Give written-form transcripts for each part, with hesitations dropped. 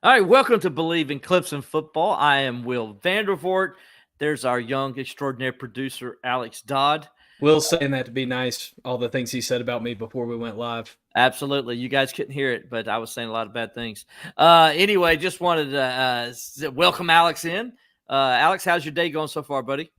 All right, welcome to Bleav in Clemson Football. I am Will Vandervoort. There's our young, extraordinary producer, Alex Dodd. Will's saying that to be nice, all the things he said about me before we went live. Absolutely. You guys couldn't hear it, but I was saying a lot of bad things. Anyway, just wanted to welcome Alex in. Alex, how's your day going so far, buddy?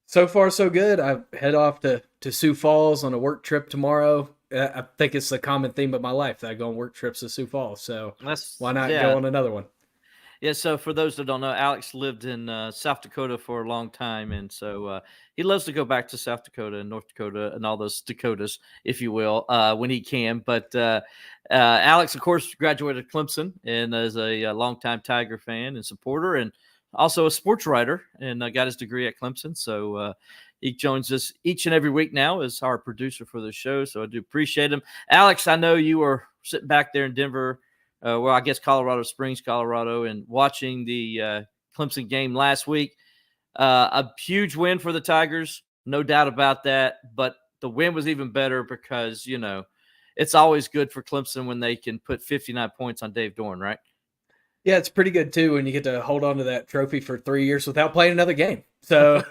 So far, so good. I head off to Sioux Falls on a work trip tomorrow. I think it's the common theme of my life that I go on work trips to Sioux Falls. So why not go on another one? Yeah, so for those that don't know, Alex lived in South Dakota for a long time, and so he loves to go back to South Dakota and North Dakota and all those Dakotas, if you will, when he can. But Alex, of course, graduated Clemson and is a longtime Tiger fan and supporter, and also a sports writer, and got his degree at Clemson. So he joins us each and every week now as our producer for the show. So I do appreciate him. Alex, I know you were sitting back there in Denver. Well, I guess Colorado Springs, Colorado, and watching the Clemson game last week. A huge win for the Tigers, no doubt about that. But the win was even better because, it's always good for Clemson when they can put 59 points on Dave Dorn, right? Yeah, it's pretty good, too, when you get to hold on to that trophy for 3 years without playing another game. So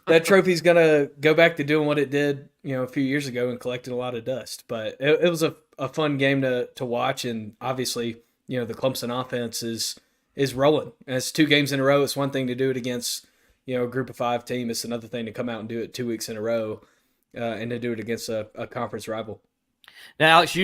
that trophy's going to go back to doing what it did, a few years ago and collecting a lot of dust. But it was a fun game to watch, and obviously, the Clemson offense is rolling. And it's 2 games in a row. It's one thing to do it against, a group of 5 team. It's another thing to come out and do it 2 weeks in a row and to do it against a conference rival. Now, Alex,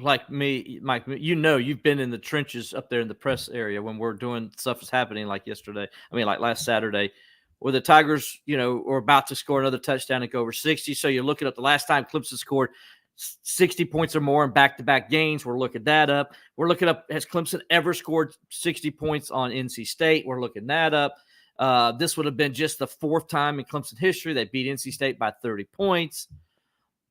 like me, Mike, you've been in the trenches up there in the press area when we're doing stuff that's happening like yesterday. I mean, like last Saturday, where the Tigers, were about to score another touchdown and go over 60. So you're looking at the last time Clemson scored 60 points or more in back-to-back games. We're looking that up. We're looking up, has Clemson ever scored 60 points on NC State? We're looking that up. This would have been just the 4th time in Clemson history they beat NC State by 30 points.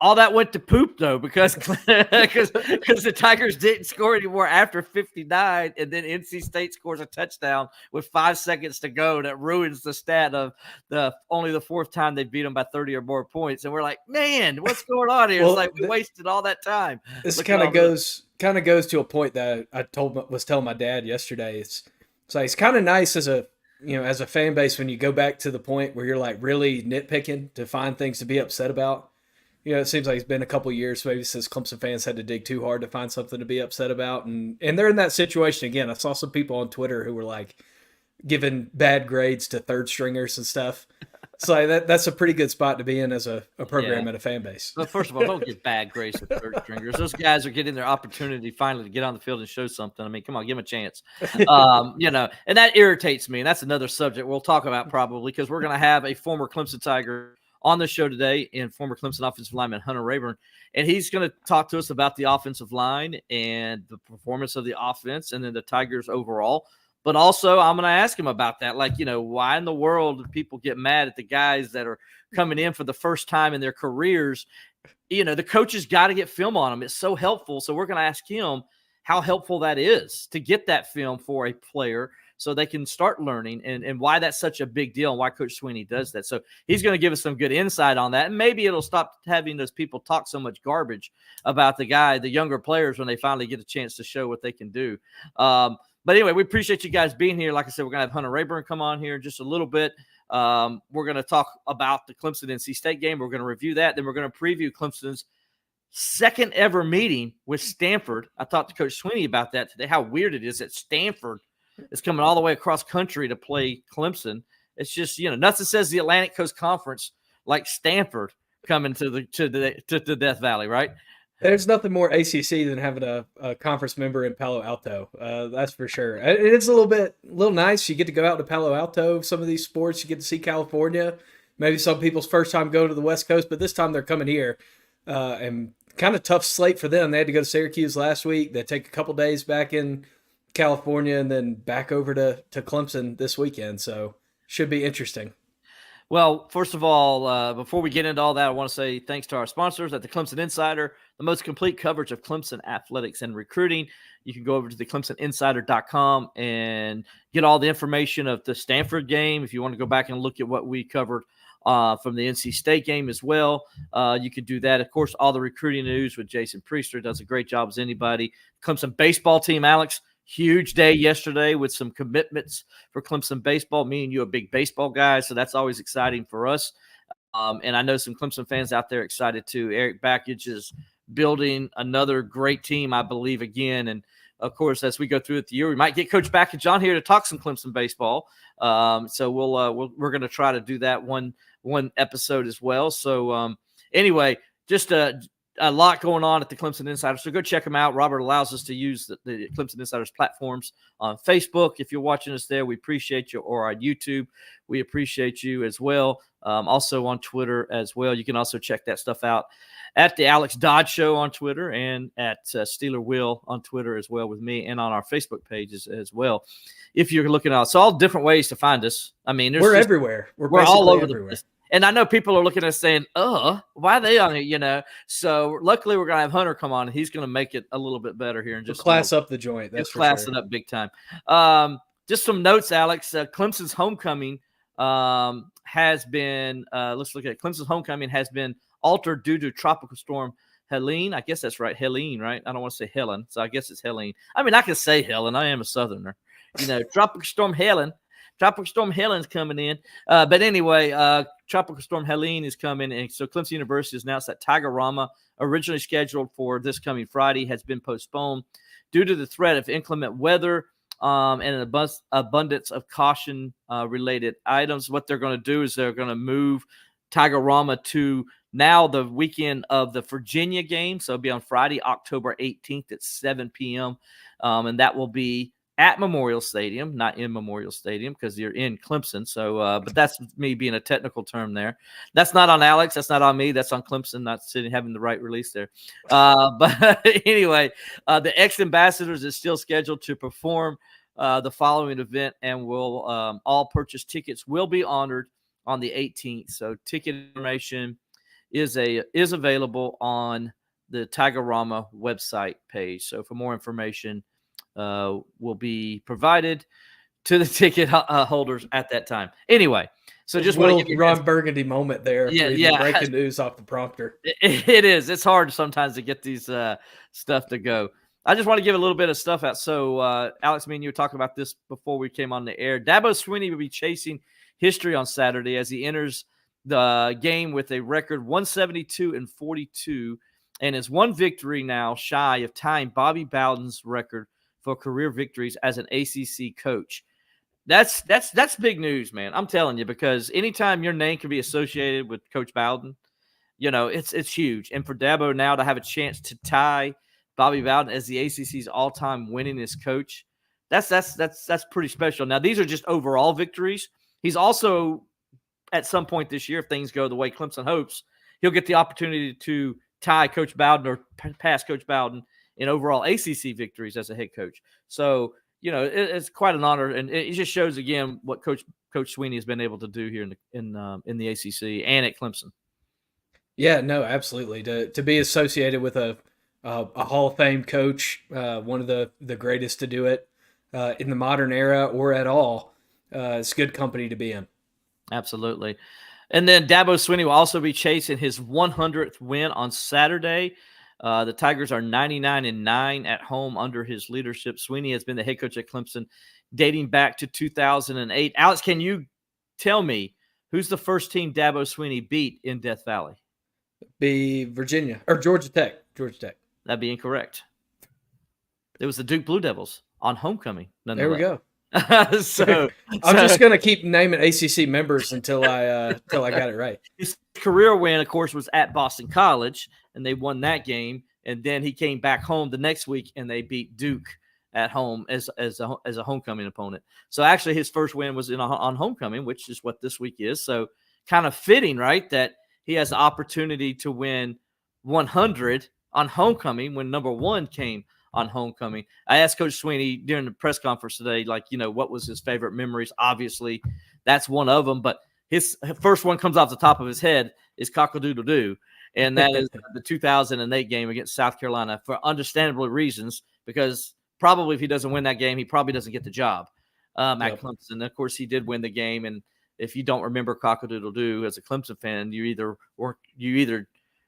All that went to poop, though, because the Tigers didn't score anymore after 59, and then NC State scores a touchdown with 5 seconds to go. That ruins the stat of only the 4th time they beat them by 30 or more points. And we're like, man, what's going on here? Well, it's like we wasted all that time. This kind of goes to a point that I was telling my dad yesterday. It's kind of nice as a fan base when you go back to the point where you're like really nitpicking to find things to be upset about. It seems like it's been a couple of years maybe since Clemson fans had to dig too hard to find something to be upset about. And they're in that situation again. I saw some people on Twitter who were like giving bad grades to third stringers and stuff. So that's a pretty good spot to be in as a program and a fan base. Well, first of all, don't give bad grades to third stringers. Those guys are getting their opportunity finally to get on the field and show something. I mean, come on, give them a chance. And that irritates me. And that's another subject we'll talk about probably because we're going to have a former Clemson Tiger on the show today, and former Clemson offensive lineman Hunter Rayburn, and he's going to talk to us about the offensive line and the performance of the offense and then the Tigers overall. But also I'm going to ask him about that. Like, why in the world do people get mad at the guys that are coming in for the first time in their careers? The coaches got to get film on them. It's so helpful. So we're going to ask him how helpful that is to get that film for a player so they can start learning and why that's such a big deal and why Coach Sweeney does that. So he's going to give us some good insight on that. And maybe it'll stop having those people talk so much garbage about the younger players when they finally get a chance to show what they can do. But anyway, we appreciate you guys being here. Like I said, we're going to have Hunter Rayburn come on here in just a little bit. We're going to talk about the Clemson NC State game. We're going to review that. Then we're going to preview Clemson's second ever meeting with Stanford. I talked to Coach Sweeney about that today, how weird it is that Stanford is coming all the way across country to play Clemson. It's just, nothing says the Atlantic Coast Conference like Stanford coming to the Death Valley, right? There's nothing more ACC than having a conference member in Palo Alto. That's for sure. It's a little nice. You get to go out to Palo Alto. Some of these sports, you get to see California. Maybe some people's first time going to the West Coast, but this time they're coming here. And kind of tough slate for them. They had to go to Syracuse last week. They take a couple days back in California and then back over to Clemson this weekend. So should be interesting. Well, first of all, before we get into all that, I want to say thanks to our sponsors at the Clemson Insider, the most complete coverage of Clemson athletics and recruiting. You can go over to the ClemsonInsider.com and get all the information of the Stanford game. If you want to go back and look at what we covered from the NC State game as well, you can do that. Of course, all the recruiting news with Jason Priester does a great job as anybody. Clemson baseball team, Alex, huge day yesterday with some commitments for Clemson baseball. Me and you are big baseball guys, so that's always exciting for us. And I know some Clemson fans out there excited too. Eric Backage is building another great team, I Bleav, again. And of course, as we go through the year, we might get Coach Backage on here to talk some Clemson baseball. So we're going to try to do that one episode as well. So anyway, just a lot going on at the Clemson Insider. So go check them out. Robert allows us to use the Clemson Insiders platforms on Facebook. If you're watching us there, we appreciate you, or on YouTube, we appreciate you as well. Also on Twitter as well. You can also check that stuff out at the Alex Dodd Show on Twitter and at Steeler Will on Twitter as well with me, and on our Facebook pages as well. If you're looking at us, all different ways to find us. I mean, we're everywhere. We're all over everywhere. the place. And I know people are looking at us saying, why are they on it, So luckily we're going to have Hunter come on, and he's going to make it a little bit better here. And just class up the joint. That's for class sure. it up big time. Just some notes, Alex. Clemson's homecoming has been, let's look at it. Clemson's homecoming has been altered due to Tropical Storm Helene. I guess that's right. Helene, right? I don't want to say Helen, so I guess it's Helene. I mean, I can say Helen. I am a Southerner. Tropical Storm Helen. Tropical Storm Helen's coming in. But anyway, Tropical Storm Helene is coming. And so Clemson University has announced that Tiger-Rama, originally scheduled for this coming Friday, has been postponed due to the threat of inclement weather and an abundance of caution related items. What they're going to do is they're going to move Tiger-Rama to now the weekend of the Virginia game. So it'll be on Friday, October 18th at 7 p.m. And that will be at Memorial Stadium, not in Memorial Stadium, because you're in Clemson. So, but that's me being a technical term there. That's not on Alex. That's not on me. That's on Clemson, not having the right release there. But anyway, the ex-ambassadors is still scheduled to perform the following event, and will all purchase tickets will be honored on the 18th. So ticket information is available on the Tiger-Rama website page. So for more information, will be provided to the ticket holders at that time. Anyway, so just want to give you Ron Burgundy moment there. Yeah. Breaking news off the prompter. It is. It's hard sometimes to get these stuff to go. I just want to give a little bit of stuff out. So, Alex, me and you were talking about this before we came on the air. Dabo Swinney will be chasing history on Saturday as he enters the game with a record 172-42, and is one victory now shy of tying Bobby Bowden's record for career victories as an ACC coach. That's big news, man. I'm telling you, because anytime your name can be associated with Coach Bowden, it's huge. And for Dabo now to have a chance to tie Bobby Bowden as the ACC's all-time winningest coach, that's pretty special. Now, these are just overall victories. He's also, at some point this year, if things go the way Clemson hopes, he'll get the opportunity to tie Coach Bowden or pass Coach Bowden in overall ACC victories as a head coach. So, it's quite an honor, and it just shows again what Coach Swinney has been able to do here in the ACC and at Clemson. Yeah, no, absolutely. To be associated with a Hall of Fame coach, one of the greatest to do it in the modern era or at all, it's good company to be in. Absolutely. And then Dabo Swinney will also be chasing his 100th win on Saturday. The Tigers are 99-9 at home under his leadership. Swinney has been the head coach at Clemson dating back to 2008. Alex, can you tell me who's the first team Dabo Swinney beat in Death Valley? Be Virginia or Georgia Tech. Georgia Tech. That'd be incorrect. It was the Duke Blue Devils on homecoming. There we go. So I'm just going to keep naming ACC members until I got it right. His career win, of course, was at Boston College, and they won that game. And then he came back home the next week, and they beat Duke at home as a homecoming opponent. So actually, his first win was on homecoming, which is what this week is. So kind of fitting, right, that he has the opportunity to win 100 on homecoming when number one came on homecoming. I asked Coach Swinney during the press conference today, what was his favorite memories? Obviously, that's one of them, but his first one comes off the top of his head is cock-a-doodle-doo, and that is the 2008 game against South Carolina for understandable reasons, because probably if he doesn't win that game, he probably doesn't get the job at Clemson. Of course, he did win the game, and if you don't remember cock-a-doodle-doo as a Clemson fan, you either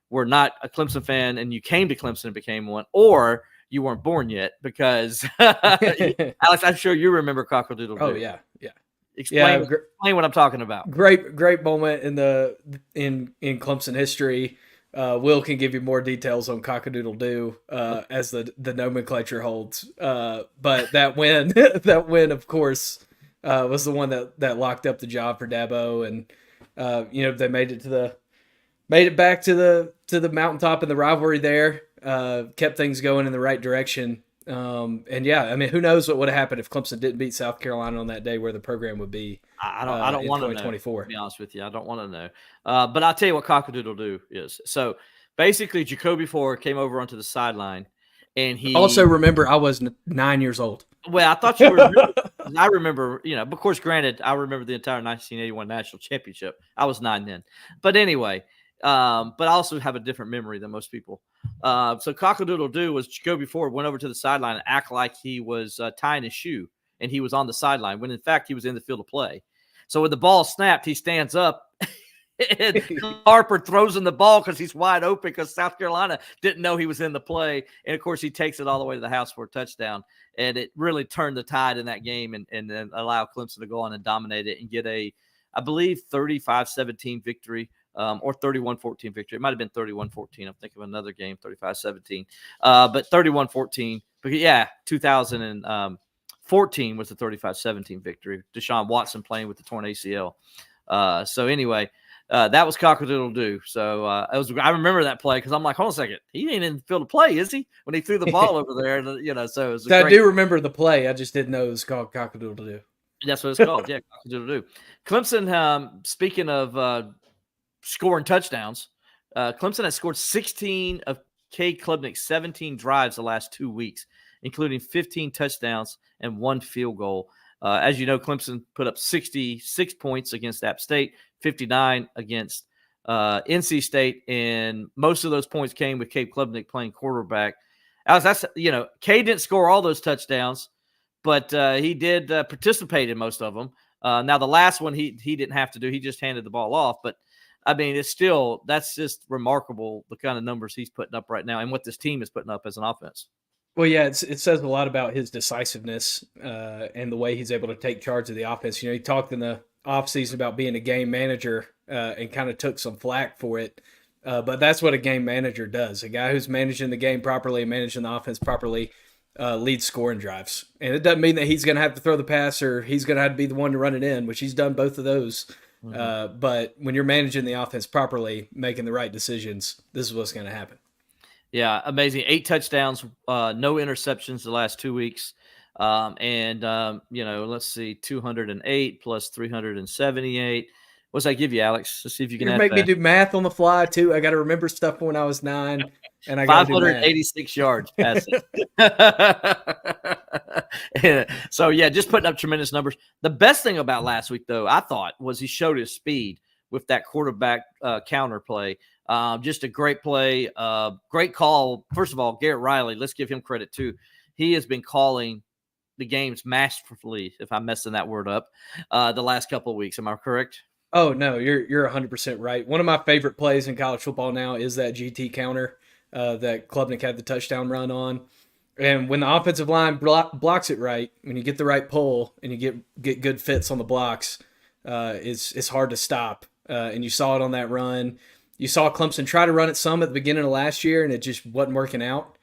were not a Clemson fan and you came to Clemson and became one, or you weren't born yet because Alex, I'm sure you remember Cock-a-doodle doo. Oh yeah. Explain what I'm talking about. Great moment in Clemson history. Will can give you more details on Cock-a-doodle doo as the nomenclature holds. But that win, of course, was the one that locked up the job for Dabo, and they made it back to the mountaintop in the rivalry there. Kept things going in the right direction. And yeah, I mean, who knows what would have happened if Clemson didn't beat South Carolina on that day, where the program would be. I don't want to know. To be honest with you, I don't want to know. But I'll tell you what Cock-a-doodle doo is. So basically, Jacoby Ford came over onto the sideline, and he also remember I was 9 years old. Well, I thought you were. I remember, of course, granted, I remember the entire 1981 national championship. I was 9 then, but anyway. But I also have a different memory than most people. So Cock-a-doodle doo was Jacoby Ford went over to the sideline and act like he was tying his shoe, and he was on the sideline when in fact he was in the field of play. So when the ball snapped, he stands up and Harper throws in the ball because he's wide open because South Carolina didn't know he was in the play. And of course he takes it all the way to the house for a touchdown. And it really turned the tide in that game and then allow Clemson to go on and dominate it and get a, I Bleav, 35-17 victory. Or 31-14 victory. It might have been 31-14. I'm thinking of another game, 35-17. But 31-14. But yeah, 2014 was the 35-17 victory. Deshaun Watson playing with the torn ACL. So anyway, that was Cock-a-doodle doo. So I remember that play because I'm like, hold on a second. He ain't in the field of play, is he? When he threw the ball over there, so it was I do remember the play. I just didn't know it was called Cock-a-doodle doo. That's what it's called. Yeah, Cock-a-doodle doo. Clemson, speaking of scoring touchdowns, Clemson has scored 16 of Cade Klubnik's 17 drives the last 2 weeks, including 15 touchdowns and 1 field goal. As you know, Clemson put up 66 points against App State, 59 against NC State, and most of those points came with Cade Klubnik playing quarterback. Cade didn't score all those touchdowns, but he did participate in most of them. Now, the last one he didn't have to do. He just handed the ball off, but I mean, that's just remarkable, the kind of numbers he's putting up right now and what this team is putting up as an offense. Well, yeah, it says a lot about his decisiveness and the way he's able to take charge of the offense. He talked in the offseason about being a game manager and kind of took some flack for it. But that's what a game manager does. A guy who's managing the game properly and managing the offense properly leads scoring drives. And it doesn't mean that he's going to have to throw the pass or he's going to have to be the one to run it in, which he's done both of those. But when you're managing the offense properly, making the right decisions, this is what's going to happen. Yeah, amazing. 8 touchdowns, no interceptions the last 2 weeks. Let's see, 208 plus 378. What's that give you, Alex? Let's see if you can You make me do math on the fly, too. I got to remember stuff when I was 9. And I got 586 yards passing. So, yeah, just putting up tremendous numbers. The best thing about last week, though, I thought, was he showed his speed with that quarterback counter play. Just a great play, great call. First of all, Garrett Riley, let's give him credit, too. He has been calling the games masterfully, if I'm messing that word up, the last couple of weeks. Am I correct? Oh, no, you're 100% right. One of my favorite plays in college football now is that GT counter that Klubnik had the touchdown run on. And when the offensive line blocks it right, when you get the right pull and you get good fits on the blocks, it's hard to stop. And you saw it on that run. You saw Clemson try to run it some at the beginning of last year, and it just wasn't working out.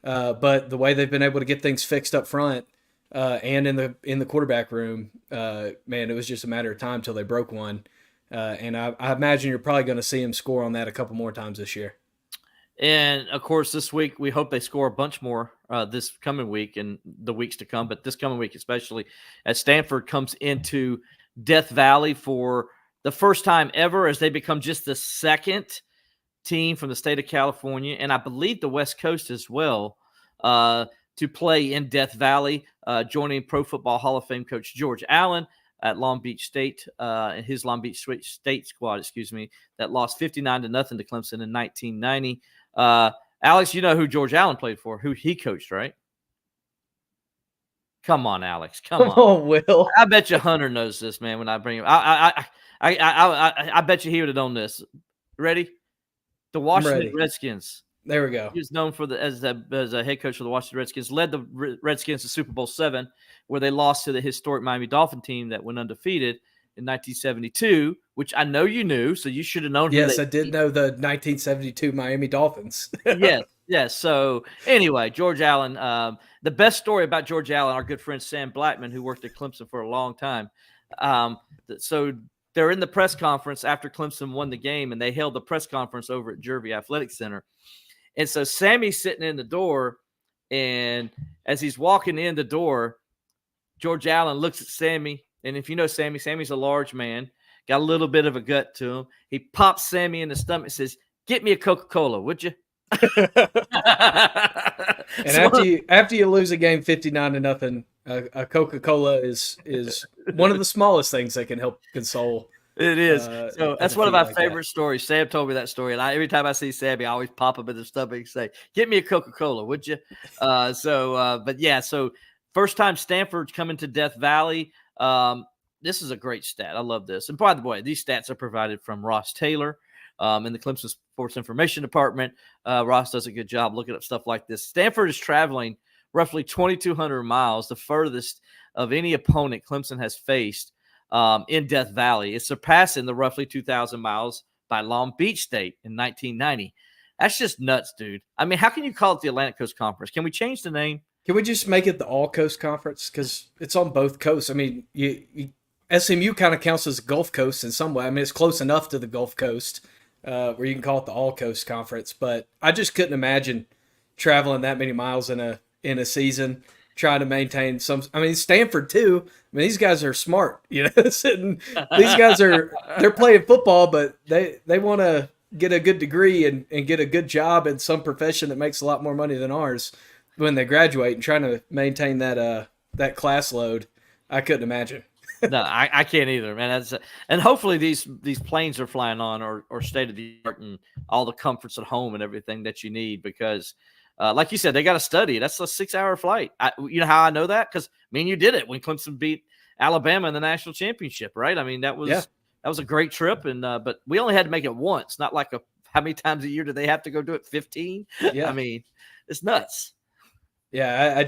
But the way they've been able to get things fixed up front and in the quarterback room, man, it was just a matter of time till they broke one. And I imagine you're probably going to see him score on that a couple more times this year. And, of course, this week we hope they score a bunch more this coming week and the weeks to come, but this coming week especially, as Stanford comes into Death Valley for the first time ever as they become just the second team from the state of California, and I Bleav the West Coast as well, to play in Death Valley, joining Pro Football Hall of Fame coach George Allen at Long Beach State, his Long Beach State squad, that lost 59-0 to Clemson in 1990. Alex, you know who George Allen played for, who he coached, right? Come on, Alex. Come on. Oh, Will. I bet you Hunter knows this, man, when I bring him. I bet you he would have known this. Ready? The Washington Redskins. There we go. He was known for as a head coach for the Washington Redskins. Led the Redskins to Super Bowl VII, where they lost to the historic Miami Dolphin team that went undefeated in 1972, which I know you knew, so you should have known. Yes, I did know the 1972 Miami Dolphins. Yes. So anyway, George Allen. The best story about George Allen, our good friend Sam Blackman, who worked at Clemson for a long time. So they're in the press conference after Clemson won the game, and they held the press conference over at Jervey Athletic Center. And so Sammy's sitting in the door, and as he's walking in the door, George Allen looks at Sammy. And if you know Sammy, Sammy's a large man, got a little bit of a gut to him. He pops Sammy in the stomach and says, "Get me a Coca-Cola, would you?" And after you lose a game 59-0, a Coca-Cola is one of the smallest things that can help console. It is. So that's one of my favorite stories. Sam told me that story, and every time I see Sammy, I always pop him in the stomach and say, "Get me a Coca-Cola, would you?" But yeah. So first time Stanford's coming to Death Valley. This is a great stat. I love this. And by the way, these stats are provided from Ross Taylor in the Clemson Sports Information Department. Ross does a good job looking up stuff like this. Stanford is traveling roughly 2,200 miles, the furthest of any opponent Clemson has faced in Death Valley. It's surpassing the roughly 2,000 miles by Long Beach State in 1990. That's just nuts, dude. I mean, how can you call it the Atlantic Coast Conference? Can we change the name? Can we just make it the All Coast Conference? Because it's on both coasts. I mean, SMU kind of counts as Gulf Coast in some way. I mean, it's close enough to the Gulf Coast where you can call it the All Coast Conference. But I just couldn't imagine traveling that many miles in a season, trying to maintain some. I mean, Stanford too. I mean, these guys are smart. These guys they're playing football, but they want to get a good degree and get a good job in some profession that makes a lot more money than ours when they graduate, and trying to maintain that class load. I couldn't imagine. No, I can't either, man. And hopefully these planes are flying on or state of the art and all the comforts at home and everything that you need, because like you said, they got to study. That's a 6-hour flight. You know how I know that? Because me and you did it when Clemson beat Alabama in the national championship, right? I mean, that was a great trip, and but we only had to make it once, not like how many times a year do they have to go do it? 15? Yeah. I mean, it's nuts. Yeah,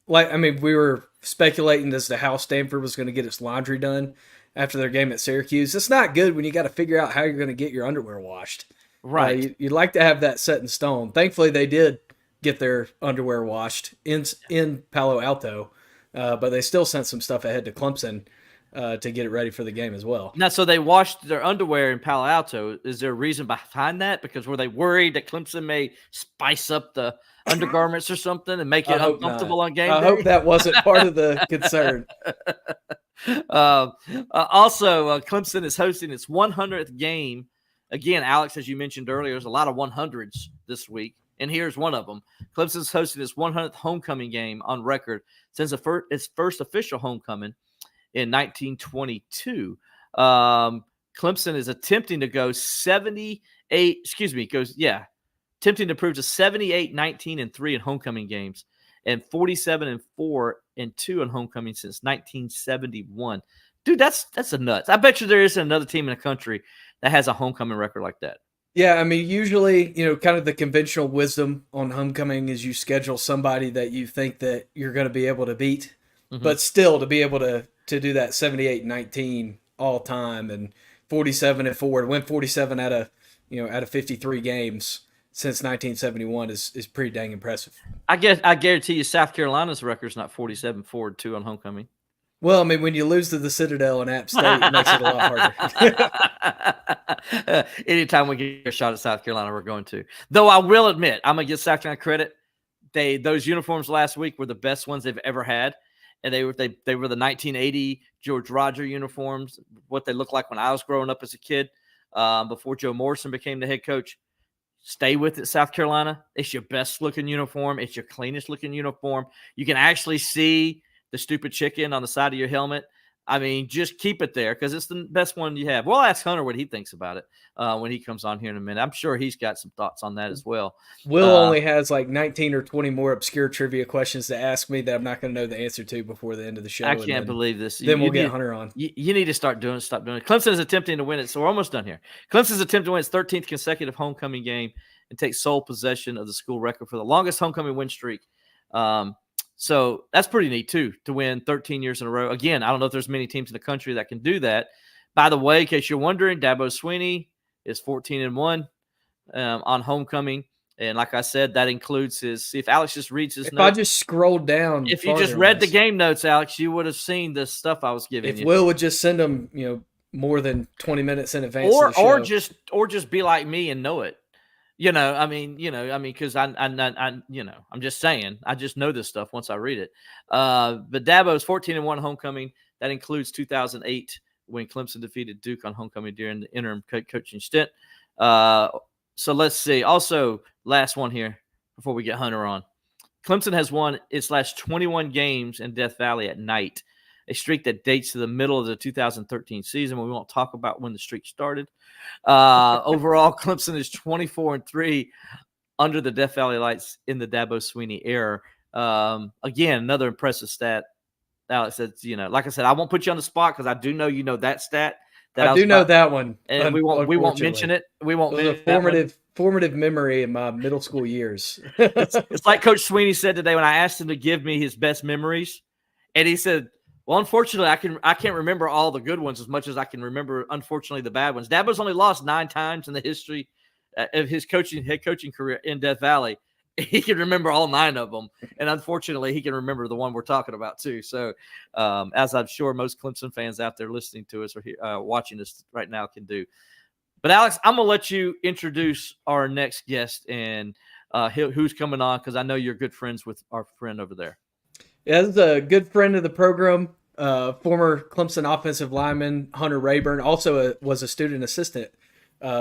we were speculating as to how Stanford was going to get its laundry done after their game at Syracuse. It's not good when you got to figure out how you're going to get your underwear washed. Right. You'd like to have that set in stone. Thankfully, they did get their underwear washed in Palo Alto, but they still sent some stuff ahead to Clemson to get it ready for the game as well. Now, so they washed their underwear in Palo Alto. Is there a reason behind that? Because were they worried that Clemson may spice up the undergarments or something and make it uncomfortable on game day? I hope that wasn't part of the concern. Also, Clemson is hosting its 100th game. Again, Alex, as you mentioned earlier, there's a lot of 100s this week, and here's one of them. Clemson's hosting its 100th homecoming game on record since its first official homecoming in 1922. Clemson is attempting to go attempting to prove to 78, 19, and 3 in homecoming games, and 47 and 4 and 2 in homecoming since 1971. Dude, that's a nuts. I bet you there isn't another team in the country that has a homecoming record like that. Yeah, I mean, usually, kind of the conventional wisdom on homecoming is you schedule somebody that you think that you're going to be able to beat, but still to be able to do that 78-19 all time and 47 and 4 to win 47 out of 53 games since 1971 is pretty dang impressive. I guarantee you South Carolina's record is not 47-4-2 on homecoming. Well, I mean, when you lose to the Citadel and App State, it makes it a lot harder. Anytime we get a shot at South Carolina, we're going to. Though I will admit, I'm going to give South Carolina credit. Those uniforms last week were the best ones they've ever had. And they were the 1980 George Roger uniforms, what they looked like when I was growing up as a kid, before Joe Morrison became the head coach. Stay with it, South Carolina. It's your best looking uniform. It's your cleanest looking uniform. You can actually see the stupid chicken on the side of your helmet. I mean, just keep it there because it's the best one you have. We'll ask Hunter what he thinks about it when he comes on here in a minute. I'm sure he's got some thoughts on that as well. Will only has like 19 or 20 more obscure trivia questions to ask me that I'm not going to know the answer to before the end of the show. I can't believe this. Then we'll get Hunter on. You need to stop doing it. Clemson is attempting to win it, so we're almost done here. Clemson's attempting to win its 13th consecutive homecoming game and take sole possession of the school record for the longest homecoming win streak. So that's pretty neat, too, to win 13 years in a row. Again, I don't know if there's many teams in the country that can do that. By the way, in case you're wondering, Dabo Swinney is 14-1 on homecoming. And like I said, that includes his – see if Alex just reads his notes. If I just scrolled down – if you just read the game notes, Alex, you would have seen the stuff I was giving you. If Will would just send them, more than 20 minutes in advance or of the show. Or just be like me and know it. Because I'm just saying, I just know this stuff once I read it. But Dabo's 14-1 homecoming. That includes 2008 when Clemson defeated Duke on homecoming during the interim coaching stint. So let's see. Also, last one here before we get Hunter on. Clemson has won its last 21 games in Death Valley at night, a streak that dates to the middle of the 2013 season. We won't talk about when the streak started. Overall, Clemson is 24-3 under the Death Valley Lights in the Dabo Swinney era. Again, another impressive stat. Alex, that's, like I said, I won't put you on the spot because I do know you know that stat. I do know that one, and we won't mention it. We won't mention it. Formative memory in my middle school years. It's like Coach Swinney said today when I asked him to give me his best memories, and he said, well, unfortunately, I can't remember all the good ones as much as I can remember, unfortunately, the bad ones. Dabo's only lost 9 times in the history of his head coaching career in Death Valley. He can remember all 9 of them, and unfortunately, he can remember the one we're talking about too. So, as I'm sure most Clemson fans out there listening to us or watching us right now can do. But Alex, I'm gonna let you introduce our next guest and who's coming on because I know you're good friends with our friend over there. Yeah, this is a good friend of the program, former Clemson offensive lineman Hunter Rayburn, also was a student assistant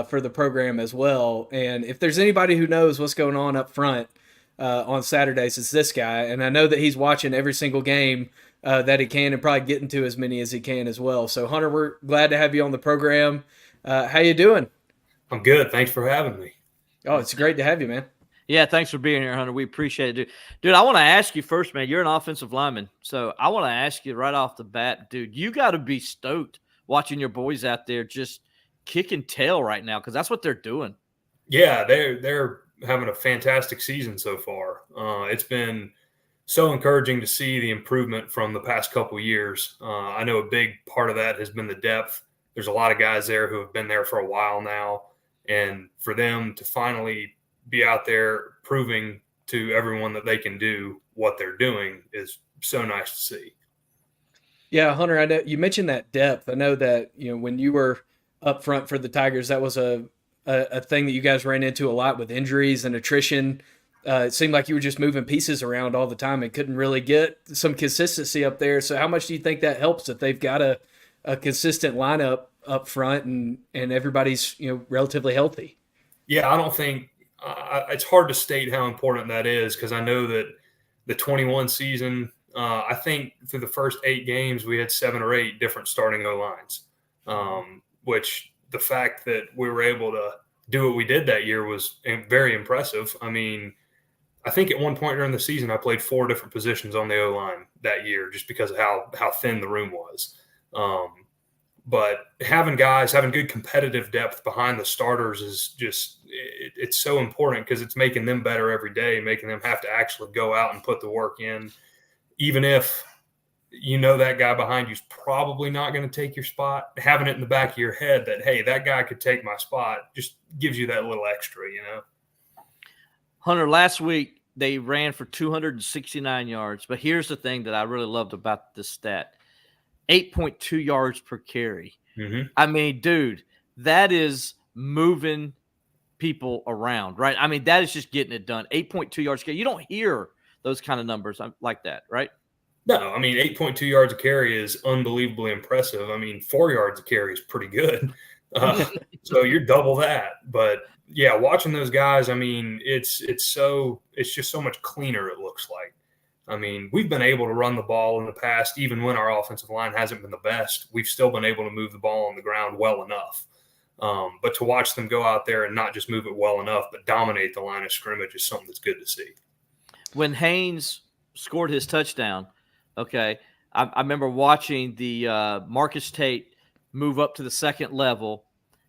for the program as well. And if there's anybody who knows what's going on up front on Saturdays, it's this guy. And I know that he's watching every single game that he can and probably getting to as many as he can as well. So, Hunter, we're glad to have you on the program. How you doing? I'm good. Thanks for having me. Oh, it's great to have you, man. Yeah, thanks for being here, Hunter. We appreciate it, dude. I want to ask you first, man. You're an offensive lineman, so I want to ask you right off the bat, dude. You got to be stoked watching your boys out there just kicking tail right now because that's what they're doing. Yeah, they're having a fantastic season so far. It's been so encouraging to see the improvement from the past couple years. I know a big part of that has been the depth. There's a lot of guys there who have been there for a while now, and for them to finally be out there proving to everyone that they can do what they're doing is so nice to see. Yeah, Hunter, I know you mentioned that depth. I know that, when you were up front for the Tigers, that was a thing that you guys ran into a lot with injuries and attrition. It seemed like you were just moving pieces around all the time and couldn't really get some consistency up there. So how much do you think that helps if they've got a consistent lineup up front and everybody's, relatively healthy? Yeah, I don't think it's hard to state how important that is because I know that the 21 season, I think through the first 8 games, we had 7 or 8 different starting O-lines, which the fact that we were able to do what we did that year was very impressive. I mean, I think at one point during the season, I played 4 different positions on the O-line that year just because of how thin the room was. But having good competitive depth behind the starters is just it's so important because it's making them better every day, making them have to actually go out and put the work in, even if that guy behind you is probably not going to take your spot. Having it in the back of your head that, hey, that guy could take my spot just gives you that little extra, Hunter, last week they ran for 269 yards, but here's the thing that I really loved about this stat. 8.2 yards per carry. Mm-hmm. I mean, dude, that is moving people around, right? I mean, that is just getting it done. 8.2 yards per carry. You don't hear those kind of numbers like that, right? No, I mean, 8.2 yards a carry is unbelievably impressive. I mean, 4 yards a carry is pretty good. So you're double that. But, yeah, watching those guys, I mean, it's just so much cleaner, it looks like. I mean, we've been able to run the ball in the past, even when our offensive line hasn't been the best. We've still been able to move the ball on the ground well enough. But to watch them go out there and not just move it well enough, but dominate the line of scrimmage is something that's good to see. When Haynes scored his touchdown, okay, I remember watching the Marcus Tate move up to the second level,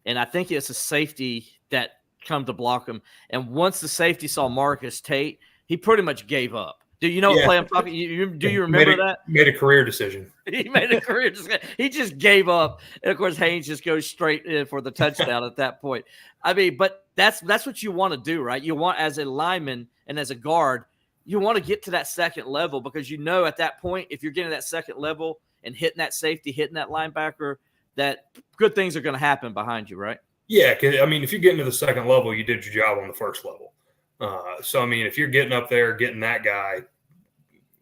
and I think it's a safety that come to block him. And once the safety saw Marcus Tate, he pretty much gave up. Do you know what play I'm talking? Do you remember that? Made a career decision. He made a career. He just gave up, and of course Haynes just goes straight in for the touchdown at that point. I mean, but that's what you want to do, right? You want, as a lineman and as a guard, you want to get to that second level, because you know at that point, if you're getting that second level and hitting that safety, hitting that linebacker, that good things are going to happen behind you, right? Yeah, because I mean, if you get into the second level, you did your job on the first level. So, I mean, if you're getting up there, getting that guy,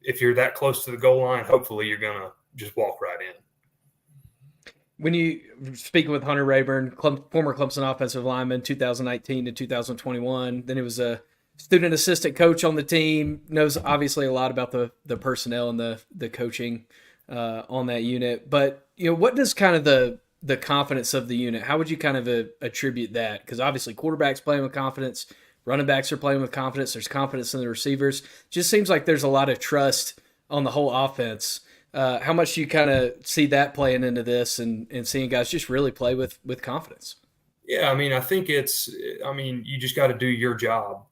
if you're that close to the goal line, hopefully you're going to just walk right in. When you speaking with Hunter Rayburn, former Clemson offensive lineman, 2019 to 2021, then he was a student assistant coach on the team, knows obviously a lot about the personnel and the coaching on that unit. But, you know, what does kind of the confidence of the unit, how would you kind of attribute that? Because obviously quarterback's playing with confidence, running backs are playing with confidence. There's confidence in the receivers. Just seems like there's a lot of trust on the whole offense. How much do you kind of see that playing into this and seeing guys just really play with confidence? Yeah, I mean, I think you just got to do your job.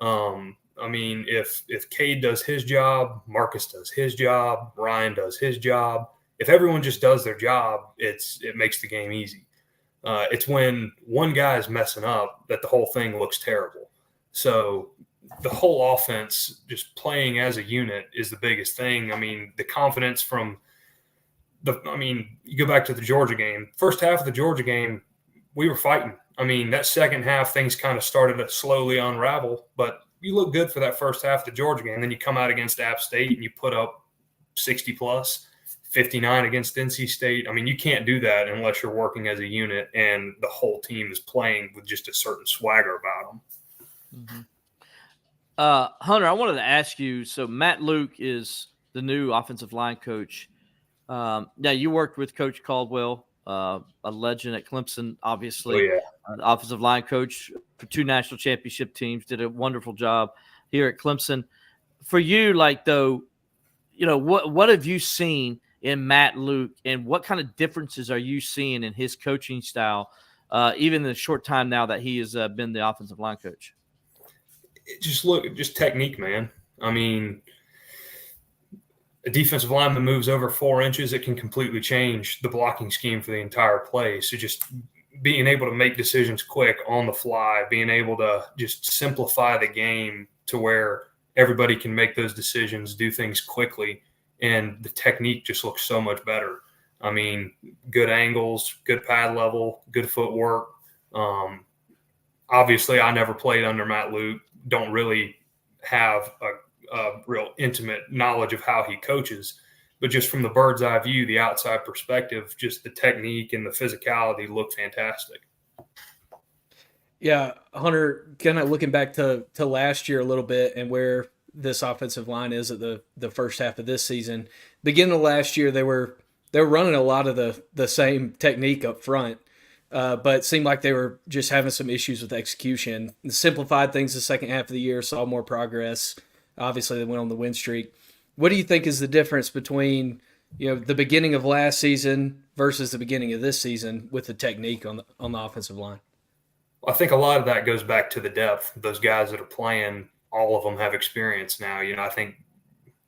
I mean, if Cade does his job, Marcus does his job, Ryan does his job. If everyone just does their job, it makes the game easy. It's when one guy is messing up that the whole thing looks terrible. So the whole offense just playing as a unit is the biggest thing. I mean, the confidence from you go back to the Georgia game. First half of the Georgia game, we were fighting. I mean, that second half, things kind of started to slowly unravel, but you look good for that first half of the Georgia game. Then you come out against App State and you put up 60 plus, 59 against NC State. I mean, you can't do that unless you're working as a unit and the whole team is playing with just a certain swagger about them. Mm-hmm. Hunter, I wanted to ask you, so Matt Luke is the new offensive line coach. Now, you worked with Coach Caldwell, a legend at Clemson, obviously. Oh, yeah. Offensive line coach for 2 national championship teams, did a wonderful job here at Clemson. For you, though, you know, what have you seen in Matt Luke, and what kind of differences are you seeing in his coaching style, even in the short time now that he has been the offensive line coach? Just technique, man. I mean, a defensive lineman moves over 4 inches, it can completely change the blocking scheme for the entire play. So just being able to make decisions quick on the fly, being able to just simplify the game to where everybody can make those decisions, do things quickly, and the technique just looks so much better. I mean, good angles, good pad level, good footwork. Obviously, I never played under Matt Luke, don't really have a real intimate knowledge of how he coaches, but just from the bird's eye view, the outside perspective, just the technique and the physicality look fantastic. Yeah, Hunter, kind of looking back to last year a little bit and where this offensive line is at the first half of this season. Beginning of last year, they were running a lot of the same technique up front, but it seemed like they were just having some issues with execution. Simplified things the second half of the year, saw more progress. Obviously, they went on the win streak. What do you think is the difference between, you know, the beginning of last season versus the beginning of this season with the technique on the offensive line? I think a lot of that goes back to the depth. Those guys that are playing, all of them have experience now. You know, I think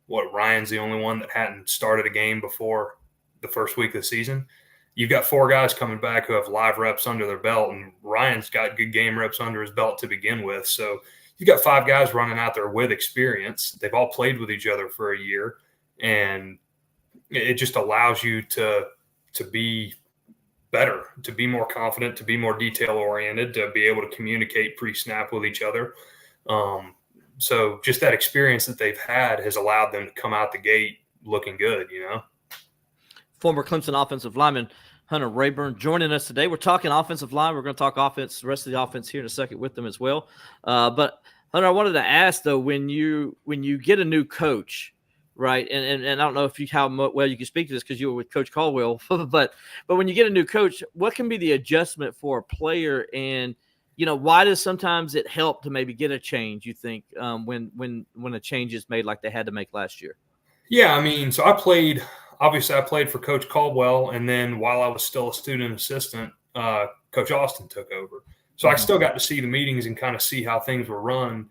Ryan's the only one that hadn't started a game before the first week of the season. You've got 4 guys coming back who have live reps under their belt, and Ryan's got good game reps under his belt to begin with. So you've got 5 guys running out there with experience. They've all played with each other for a year, and it just allows you to be better, to be more confident, to be more detail-oriented, to be able to communicate pre-snap with each other. So just that experience that they've had has allowed them to come out the gate looking good, you know. Former Clemson offensive lineman Hunter Rayburn joining us today. We're talking offensive line. We're going to talk offense, the rest of the offense here in a second with them as well. But Hunter, I wanted to ask though, when you get a new coach, right? And I don't know if well you can speak to this because you were with Coach Caldwell, but when you get a new coach, what can be the adjustment for a player, and why does sometimes it help to maybe get a change? You think when a change is made like they had to make last year? Yeah, I mean, so I played for Coach Caldwell, and then while I was still a student assistant, Coach Austin took over. So I still got to see the meetings and kind of see how things were run.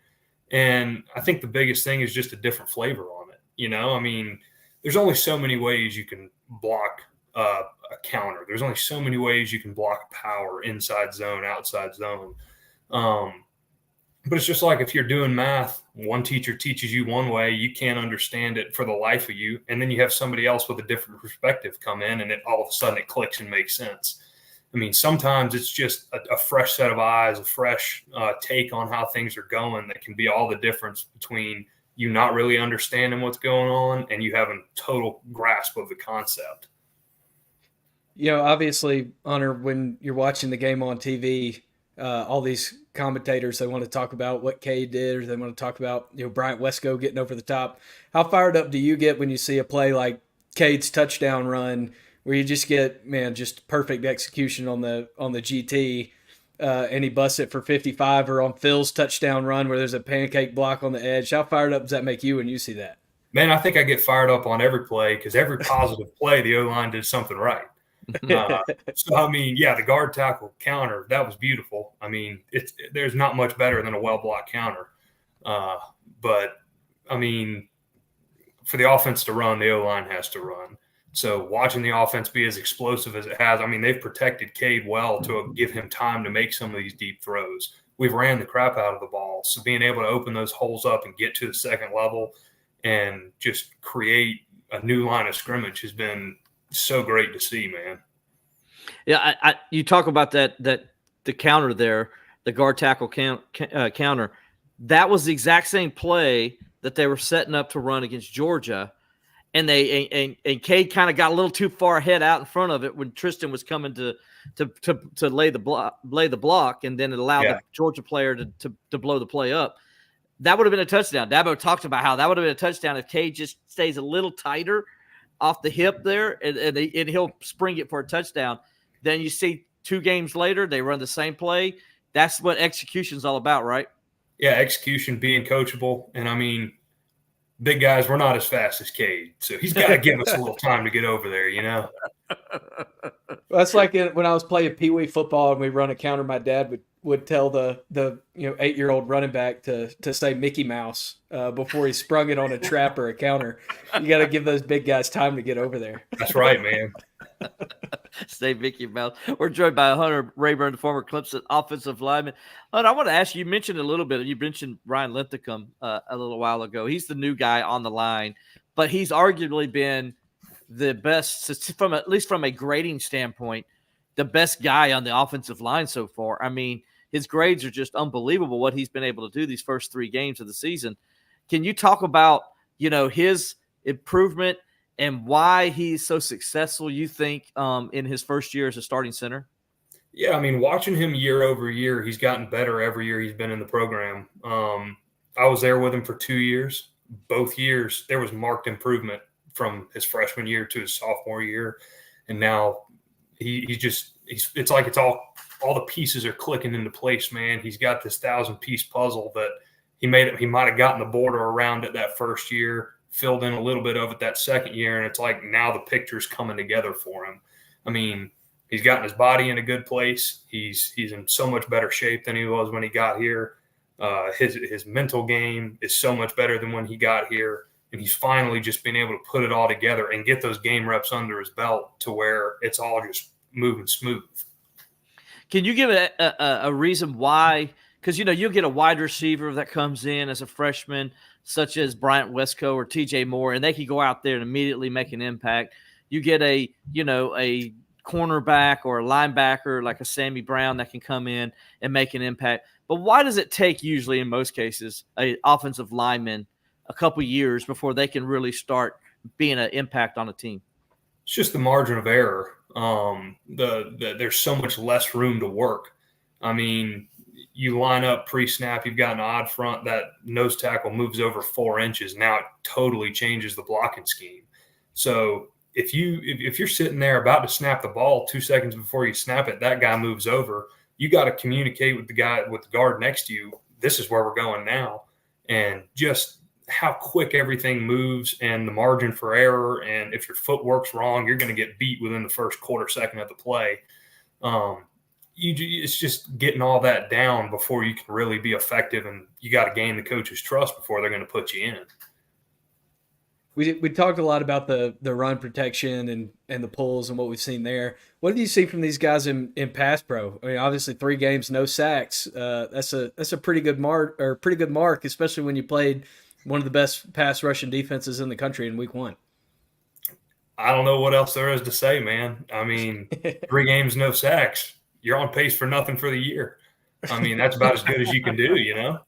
And I think the biggest thing is just a different flavor on it. I mean, there's only so many ways you can block a counter. There's only so many ways you can block power, inside zone, outside zone. But it's just like if you're doing math, one teacher teaches you one way, you can't understand it for the life of you. And then you have somebody else with a different perspective come in, and all of a sudden it clicks and makes sense. I mean, sometimes it's just a fresh set of eyes, a fresh take on how things are going that can be all the difference between you not really understanding what's going on and you having total grasp of the concept. Obviously, Hunter, when you're watching the game on TV, all these commentators, they want to talk about what Cade did, or they want to talk about Bryant Wesco getting over the top. How fired up do you get when you see a play like Cade's touchdown run, where you just get just perfect execution on the GT, and he busts it for 55, or on Phil's touchdown run where there's a pancake block on the edge? How fired up does that make you when you see that? Man, I think I get fired up on every play because every positive play, the O-line did something right. So, I mean, yeah, the guard tackle counter, that was beautiful. I mean, there's not much better than a well-blocked counter. But, I mean, for the offense to run, the O-line has to run. So watching the offense be as explosive as it has, I mean, they've protected Cade well to give him time to make some of these deep throws. We've ran the crap out of the ball. So being able to open those holes up and get to the second level and just create a new line of scrimmage has been so great to see, man. Yeah, you talk about that the counter there, the guard tackle counter. That was the exact same play that they were setting up to run against Georgia, and and Cade kind of got a little too far ahead out in front of it when Tristan was coming to lay the block, and then it allowed the Georgia player to blow the play up. That would have been a touchdown. Dabo talked about how that would have been a touchdown if Cade just stays a little tighter off the hip there, and he'll spring it for a touchdown. Then you see 2 games later, they run the same play. That's what execution is all about, right? Yeah, execution, being coachable. And, I mean, big guys, we're not as fast as Cade. So he's got to give us a little time to get over there, That's like when I was playing Pee Wee football and we run a counter, my dad would tell the 8-year-old running back to say Mickey Mouse before he sprung it on a trap or a counter. You got to give those big guys time to get over there. That's right, man. Stay Mickey Mouse. We're joined by Hunter Rayburn, the former Clemson offensive lineman. Hunter, I want to ask you, mentioned a little bit, you mentioned Ryan Linthicum a little while ago. He's the new guy on the line, but he's arguably been the best, at least from a grading standpoint, the best guy on the offensive line so far. I mean, his grades are just unbelievable what he's been able to do these first 3 games of the season. Can you talk about, his improvement and why he's so successful, you think, in his first year as a starting center? Yeah, I mean, watching him year over year, he's gotten better every year he's been in the program. I was there with him for 2 years. Both years, there was marked improvement from his freshman year to his sophomore year. And now it's like it's all the pieces are clicking into place, man. He's got this 1,000-piece puzzle that he might have gotten the border around it that first year, filled in a little bit of it that second year, and it's like now the picture's coming together for him. I mean, he's gotten his body in a good place. He's in so much better shape than he was when he got here. His mental game is so much better than when he got here, and he's finally just been able to put it all together and get those game reps under his belt to where it's all just moving smooth. Can you give a reason why? Because, you'll get a wide receiver that comes in as a freshman, such as Bryant Wesco or TJ Moore, and they can go out there and immediately make an impact. You get a cornerback or a linebacker like a Sammy Brown that can come in and make an impact. But why does it take usually, in most cases, an offensive lineman a couple years before they can really start being an impact on a team? It's just the margin of error. There's so much less room to work. I mean, you line up pre-snap, you've got an odd front, that nose tackle moves over 4 inches. Now it totally changes the blocking scheme. So if you're sitting there about to snap the ball 2 seconds before you snap it, that guy moves over. You got to communicate with the guard next to you. This is where we're going now. And just how quick everything moves and the margin for error. And if your footwork's wrong, you're going to get beat within the first quarter second of the play. It's just getting all that down before you can really be effective, and you got to gain the coach's trust before they're going to put you in. We talked a lot about the run protection and the pulls and what we've seen there. What have you seen from these guys in pass pro? I mean, obviously 3 games, no sacks. That's a pretty good mark, especially when you played one of the best pass rushing defenses in the country in week 1. I don't know what else there is to say, man. I mean, 3 games, no sacks. You're on pace for nothing for the year. I mean, that's about as good as you can do, you know?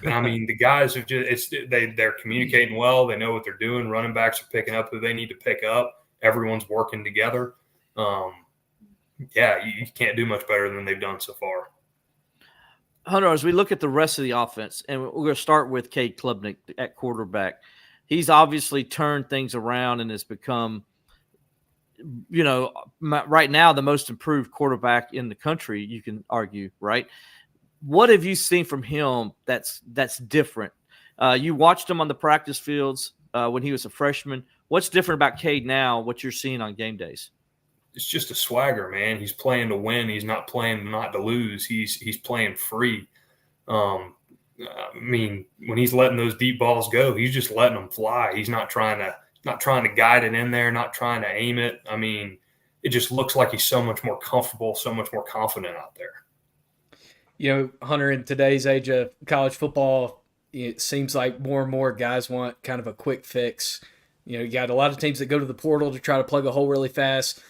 I mean, the guys are they're communicating well. They know what they're doing. Running backs are picking up who they need to pick up. Everyone's working together. Yeah, you can't do much better than they've done so far. Hunter, as we look at the rest of the offense, and we're going to start with Cade Klubnik at quarterback, he's obviously turned things around and has become, you know, right now the most improved quarterback in the country, you can argue, right? What have you seen from him that's different? You watched him on the practice fields when he was a freshman. What's different about Cade now, what you're seeing on game days? It's just a swagger, man. He's playing to win. He's not playing not to lose. He's playing free. I mean, when he's letting those deep balls go, he's just letting them fly. He's not trying to guide it in there, not trying to aim it. I mean, it just looks like he's so much more comfortable, so much more confident out there. You know, Hunter, in today's age of college football, it seems like more and more guys want kind of a quick fix. You know, you got a lot of teams that go to the portal to try to plug a hole really fast.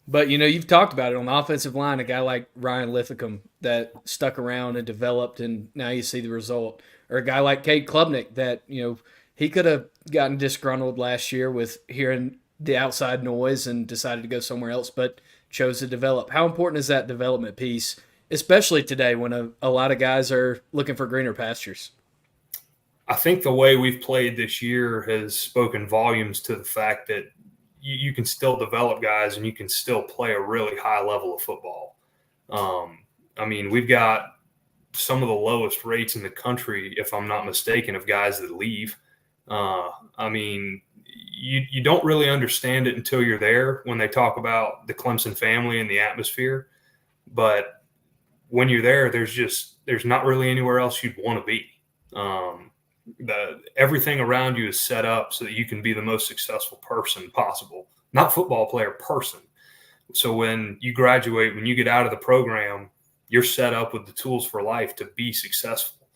But, you know, you've talked about it on the offensive line, a guy like Ryan Lithicum that stuck around and developed, and now you see the result. Or a guy like Cade Klubnik that, you know, he could have gotten disgruntled last year with hearing the outside noise and decided to go somewhere else, but chose to develop. How important is that development piece, especially today when a lot of guys are looking for greener pastures? I think the way we've played this year has spoken volumes to the fact that you can still develop guys and you can still play a really high level of football. I mean, we've got some of the lowest rates in the country, if I'm not mistaken, of guys that leave. I mean, you don't really understand it until you're there when they talk about the Clemson family and the atmosphere. But when you're there, there's not really anywhere else you'd want to be. Everything around you is set up so that you can be the most successful person possible, not football player, person. So when you graduate, when you get out of the program, you're set up with the tools for life to be successful.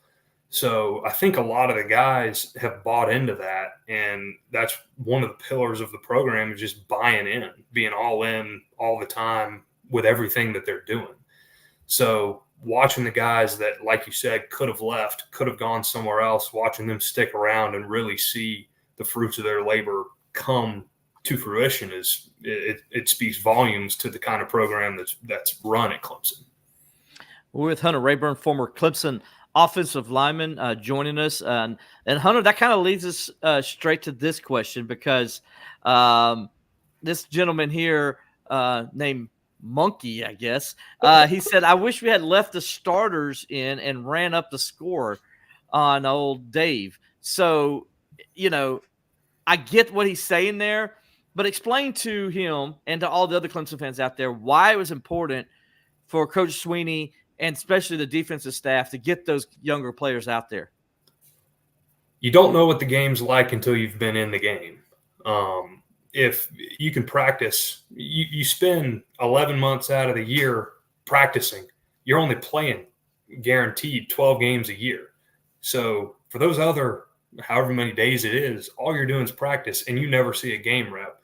So I think a lot of the guys have bought into that, and that's one of the pillars of the program is just buying in, being all in all the time with everything that they're doing. So watching the guys that, like you said, could have left, could have gone somewhere else, watching them stick around and really see the fruits of their labor come to fruition it speaks volumes to the kind of program that's run at Clemson. We're with Hunter Rayburn, former Clemson offensive lineman, joining us. And Hunter, that kind of leads us straight to this question because this gentleman here named Monkey, I guess. He said, I wish we had left the starters in and ran up the score on old Dave. So, you know, I get what he's saying there, but explain to him and to all the other Clemson fans out there why it was important for Coach Sweeney and especially the defensive staff to get those younger players out there. You don't know what the game's like until you've been in the game. If you can practice, you spend 11 months out of the year practicing. You're only playing guaranteed 12 games a year. So for those other however many days it is, all you're doing is practice, and you never see a game rep.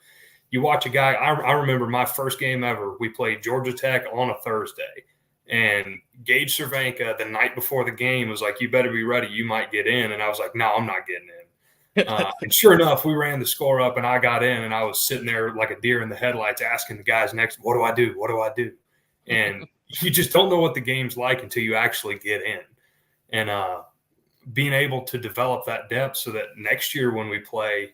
You watch a guy. I remember my first game ever. We played Georgia Tech on a Thursday, and Gage Cervenka the night before the game was like, "You better be ready. You might get in." And I was like, "No, I'm not getting in." And sure enough, we ran the score up and I got in, and I was sitting there like a deer in the headlights asking the guys next, what do I do? What do I do? And you just don't know what the game's like until you actually get in. And being able to develop that depth so that next year when we play,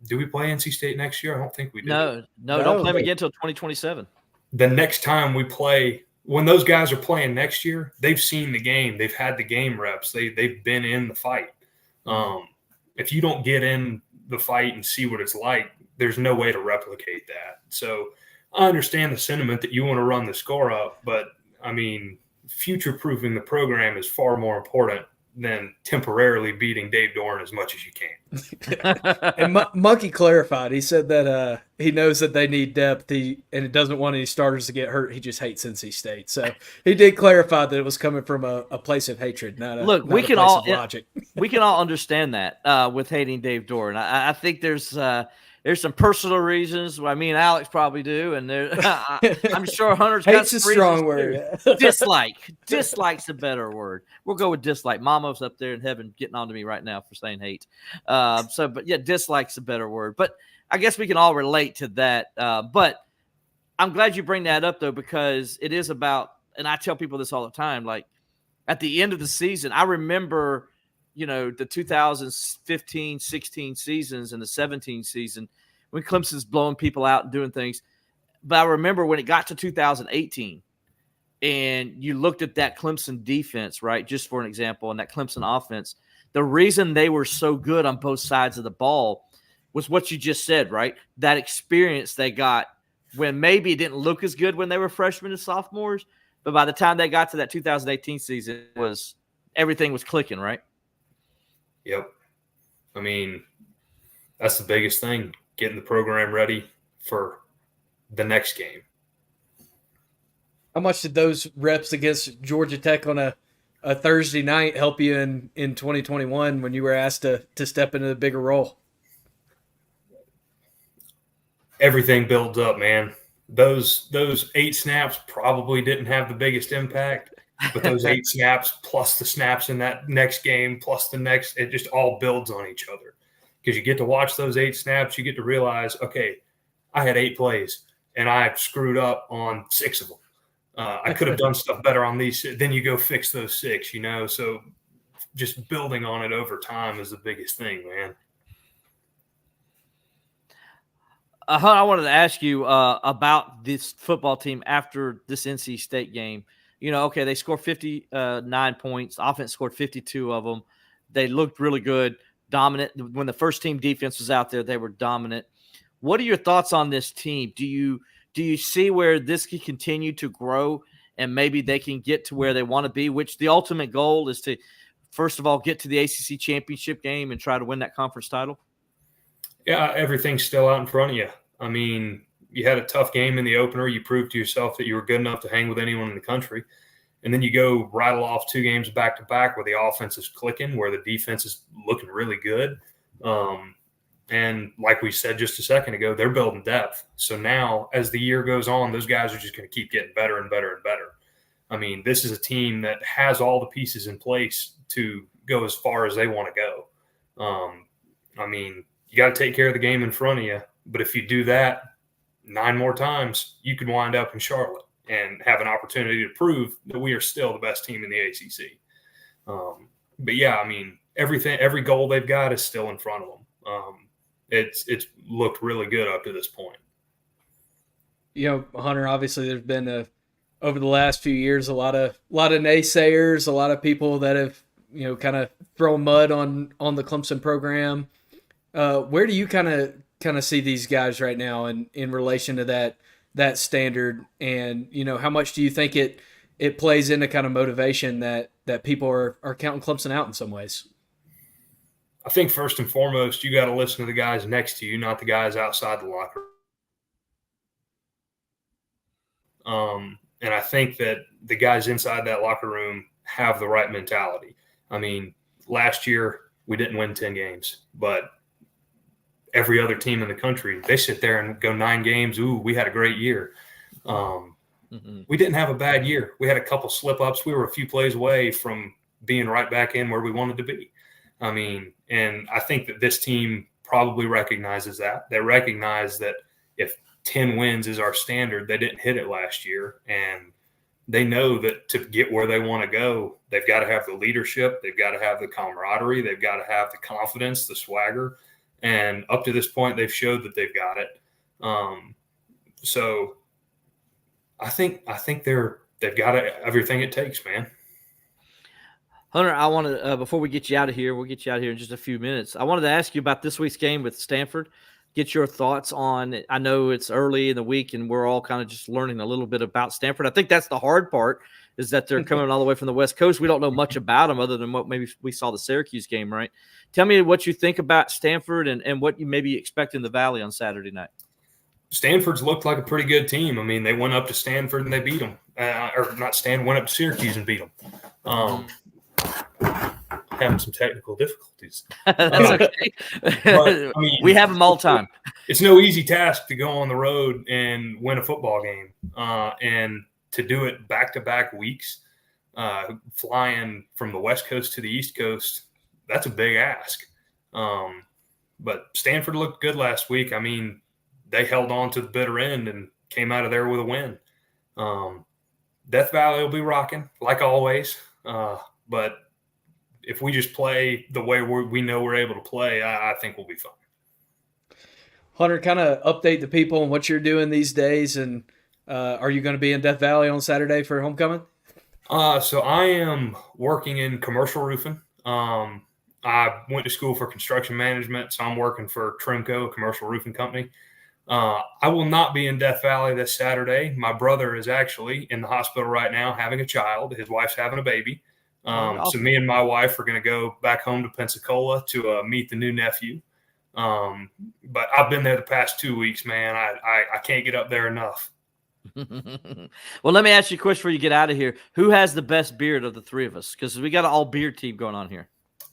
do we play NC State next year? I don't think we do. No, don't play them again until 2027. The next time we play, when those guys are playing next year, they've seen the game. They've had the game reps. They've been in the fight. If you don't get in the fight and see what it's like, there's no way to replicate that. So I understand the sentiment that you want to run the score up, but, I mean, future-proofing the program is far more important than temporarily beating Dave Doran as much as you can. And Monkey clarified. He said that he knows that they need depth, and it doesn't want any starters to get hurt. He just hates NC State. So he did clarify that it was coming from a place of hatred, not a Look. not We a can place all of logic. We can all understand that with hating Dave Doran. I think there's some personal reasons why me and Alex probably do, and I'm sure Hunter's got Hate's a strong word. Dislike's a better word. We'll go with dislike. Mama's up there in heaven getting on to me right now for saying hate. But yeah, dislike's a better word. But I guess we can all relate to that. But I'm glad you bring that up, though, because it is about, and I tell people this all the time, like at the end of the season, I remember – the 2015, 16 seasons and the 17 season when Clemson's blowing people out and doing things. But I remember when it got to 2018 and you looked at that Clemson defense, right, just for an example, and that Clemson offense, the reason they were so good on both sides of the ball was what you just said, right? That experience they got when maybe it didn't look as good when they were freshmen and sophomores, but by the time they got to that 2018 season, everything was clicking, right? Yep. I mean, that's the biggest thing, getting the program ready for the next game. How much did those reps against Georgia Tech on a Thursday night help you in 2021 when you were asked to step into the bigger role? Everything builds up, man. Those 8 snaps probably didn't have the biggest impact. But those 8 snaps plus the snaps in that next game plus the next, it just all builds on each other. Because you get to watch those 8 snaps, you get to realize, okay, I had 8 plays and I screwed up on 6 of them. I could have done stuff better on these. Then you go fix those 6, So just building on it over time is the biggest thing, man. I wanted to ask you about this football team after this NC State game. Okay, they scored 59 points. Offense scored 52 of them. They looked really good, dominant. When the first team defense was out there, they were dominant. What are your thoughts on this team? Do you see where this can continue to grow and maybe they can get to where they want to be, which the ultimate goal is to, first of all, get to the ACC championship game and try to win that conference title? Yeah, everything's still out in front of you. I mean, you had a tough game in the opener. You proved to yourself that you were good enough to hang with anyone in the country. And then you go rattle off 2 games back-to-back where the offense is clicking, where the defense is looking really good. And like we said just a second ago, they're building depth. So now as the year goes on, those guys are just going to keep getting better and better and better. I mean, this is a team that has all the pieces in place to go as far as they want to go. I mean, you got to take care of the game in front of you. But if you do that 9 more times, you could wind up in Charlotte and have an opportunity to prove that we are still the best team in the ACC. But yeah, I mean, every goal they've got is still in front of them. It's looked really good up to this point. Hunter, obviously there's been over the last few years a lot of naysayers, a lot of people that have kind of thrown mud on the Clemson program. Where do you kind of see these guys right now in relation to that standard, and how much do you think it plays into kind of motivation that people are counting Clemson out in some ways? I think first and foremost, you got to listen to the guys next to you, not the guys outside the locker room. And I think that the guys inside that locker room have the right mentality. I mean, last year we didn't win 10 games, but every other team in the country, they sit there and go 9 games. Ooh, we had a great year. We didn't have a bad year. We had a couple slip-ups. We were a few plays away from being right back in where we wanted to be. I mean, and I think that this team probably recognizes that. They recognize that if 10 wins is our standard, they didn't hit it last year. And they know that to get where they want to go, they've got to have the leadership, they've got to have the camaraderie, they've got to have the confidence, the swagger. And up to this point, they've showed that they've got it. So I think they've got everything it takes, man. Hunter, I want to before we get you out of here, we'll get you out of here in just a few minutes. I wanted to ask you about this week's game with Stanford. Get your thoughts on it. I know it's early in the week, and we're all kind of just learning a little bit about Stanford. I think that's the hard part, is that they're coming all the way from the West Coast. We don't know much about them other than what maybe we saw the Syracuse game, right? Tell me what you think about Stanford and what you maybe expect in the Valley on Saturday night. Stanford's looked like a pretty good team. I mean, they went up to Stanford and they beat them. Went up to Syracuse and beat them. Having some technical difficulties. That's okay. But, I mean, we have them all the time. It's no easy task to go on the road and win a football game, and to do it back-to-back weeks, flying from the West Coast to the East Coast. That's a big ask. But Stanford looked good last week. I mean, they held on to the bitter end and came out of there with a win. Death Valley will be rocking, like always. But if we just play the way we know we're able to play, I think we'll be fine. Hunter, kind of update the people on what you're doing these days, and are you going to be in Death Valley on Saturday for homecoming? So I am working in commercial roofing. I went to school for construction management, so I'm working for Trimco, a commercial roofing company. I will not be in Death Valley this Saturday. My brother is actually in the hospital right now having a child. His wife's having a baby. So me and my wife are going to go back home to Pensacola to meet the new nephew. But I've been there the past 2 weeks, man. I can't get up there enough. Well, let me ask you a question before you get out of here. Who has the best beard of the three of us? Because we got an all beard team going on here.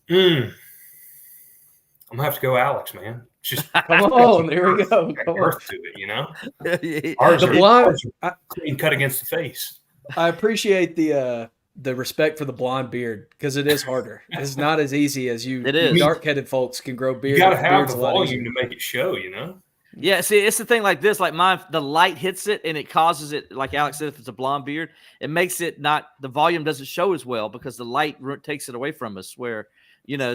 I'm gonna have to go Alex, man. Just come on, there we go. Birth to it, you know. Ours are clean cut against the face. I appreciate the respect for the blonde beard, because it is harder. It's not as easy as you dark-headed folks can grow beard. You got to have the volume to make it show, you know. Yeah, see, it's the thing like this. Like mine, the light hits it and it causes it. Like Alex said, if it's a blonde beard, it makes it not. The volume doesn't show as well because the light takes it away from us. Where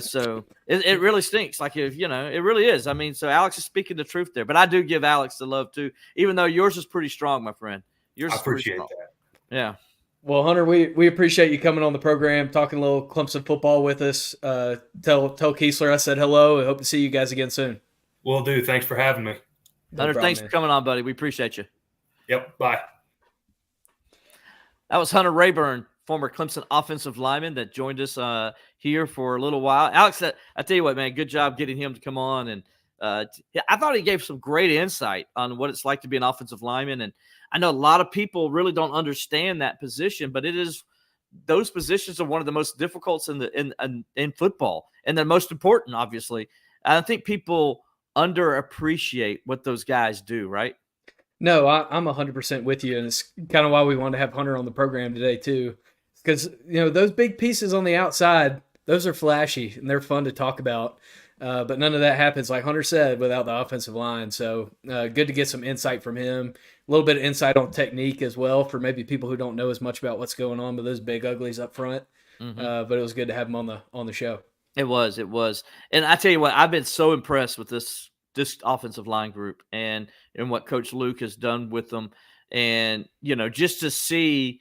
so it really stinks. Like if it really is. I mean, so Alex is speaking the truth there. But I do give Alex the love too, even though yours is pretty strong, my friend. Yours I appreciate that. Yeah. Well, Hunter, we appreciate you coming on the program, talking a little Clemson football with us. Tell Kiesler I said hello. I hope to see you guys again soon. Will do. Thanks for having me. Hunter, thanks for coming on, buddy. We appreciate you. Yep. Bye. That was Hunter Rayburn, former Clemson offensive lineman that joined us here for a little while. Alex, I tell you what, man, good job getting him to come on. And I thought he gave some great insight on what it's like to be an offensive lineman. And I know a lot of people really don't understand that position, but those positions are one of the most difficult in football, and they're most important, obviously. I think people underappreciate what those guys do, right? No, I'm 100% with you, and it's kind of why we wanted to have Hunter on the program today too, because those big pieces on the outside, those are flashy and they're fun to talk about, but none of that happens, like Hunter said, without the offensive line. So good to get some insight from him, a little bit of insight on technique as well for maybe people who don't know as much about what's going on with those big uglies up front. But it was good to have him on the show. It was. And I tell you what, I've been so impressed with this offensive line group and what Coach Luke has done with them. And, just to see,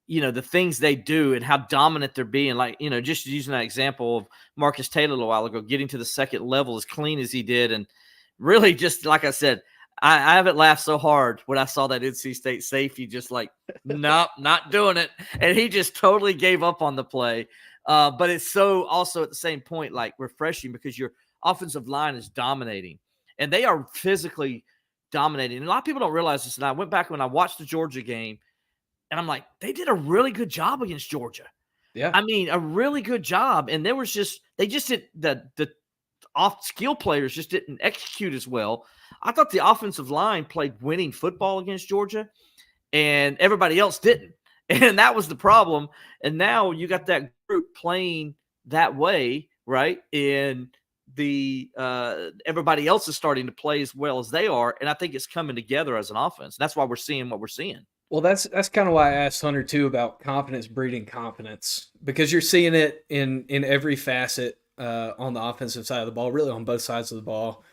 the things they do and how dominant they're being, like, just using that example of Marcus Taylor a while ago, getting to the second level as clean as he did. And really just, like I said, I haven't laughed so hard when I saw that NC State safety just like, nope, not doing it. And he just totally gave up on the play. But it's so also at the same point, like refreshing because your offensive line is dominating and they are physically dominating. And a lot of people don't realize this. And I went back when I watched the Georgia game and I'm like, they did a really good job against Georgia. Yeah. I mean, a really good job. And they just did the off skill players just didn't execute as well. I thought the offensive line played winning football against Georgia and everybody else didn't. And that was the problem. And now you got that group playing that way, right? And everybody else is starting to play as well as they are. And I think it's coming together as an offense. That's why we're seeing what we're seeing. Well, that's kind of why I asked Hunter too about confidence breeding confidence, because you're seeing it in every facet on the offensive side of the ball, really on both sides of the ball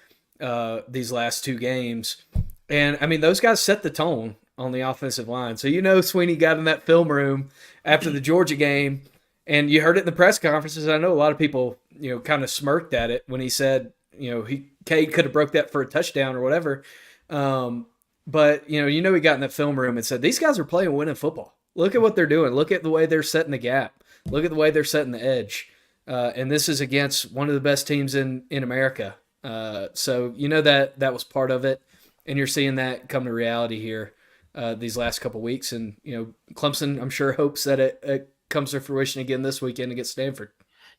these last two games. And I mean, those guys set the tone on the offensive line. So Sweeney got in that film room after the Georgia game, and you heard it in the press conferences. I know a lot of people kind of smirked at it when he said Cade could have broke that for a touchdown or whatever. But he got in that film room and said, these guys are playing winning football. Look at what they're doing. Look at the way they're setting the gap. Look at the way they're setting the edge. And this is against one of the best teams in America. So that was part of it. And you're seeing that come to reality here these last couple of weeks. And, Clemson, I'm sure, hopes that it comes to fruition again this weekend against Stanford.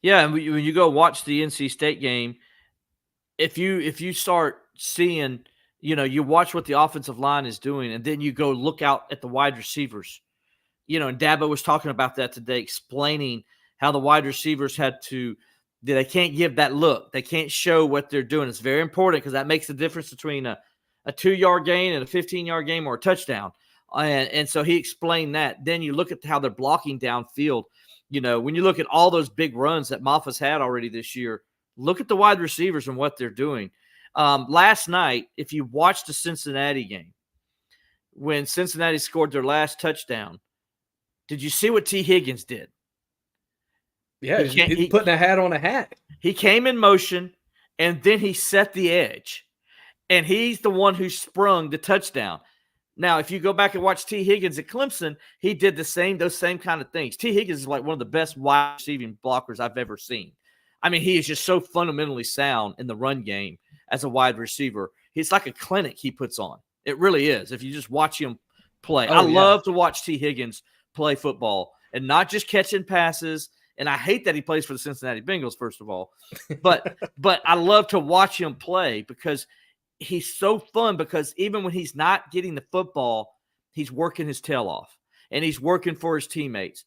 Yeah, and when you go watch the NC State game, if you start seeing – you watch what the offensive line is doing, and then you go look out at the wide receivers. And Dabo was talking about that today, explaining how the wide receivers they can't give that look. They can't show what they're doing. It's very important because that makes the difference between a 2-yard gain and a 15-yard gain or a touchdown. And so he explained that. Then you look at how they're blocking downfield. When you look at all those big runs that Moffa's had already this year, look at the wide receivers and what they're doing. Last night, if you watched the Cincinnati game, when Cincinnati scored their last touchdown, did you see what T. Higgins did? Yeah, he's putting a hat on a hat. He came in motion, and then he set the edge, and he's the one who sprung the touchdown. Now, if you go back and watch T. Higgins at Clemson, he did those same kind of things. T. Higgins is like one of the best wide receiving blockers I've ever seen. I mean, he is just so fundamentally sound in the run game. As a wide receiver, it's like a clinic he puts on. It really is. If you just watch him play, I love to watch T. Higgins play football and not just catching passes. And I hate that he plays for the Cincinnati Bengals, first of all, but I love to watch him play because he's so fun. Because even when he's not getting the football, he's working his tail off and he's working for his teammates.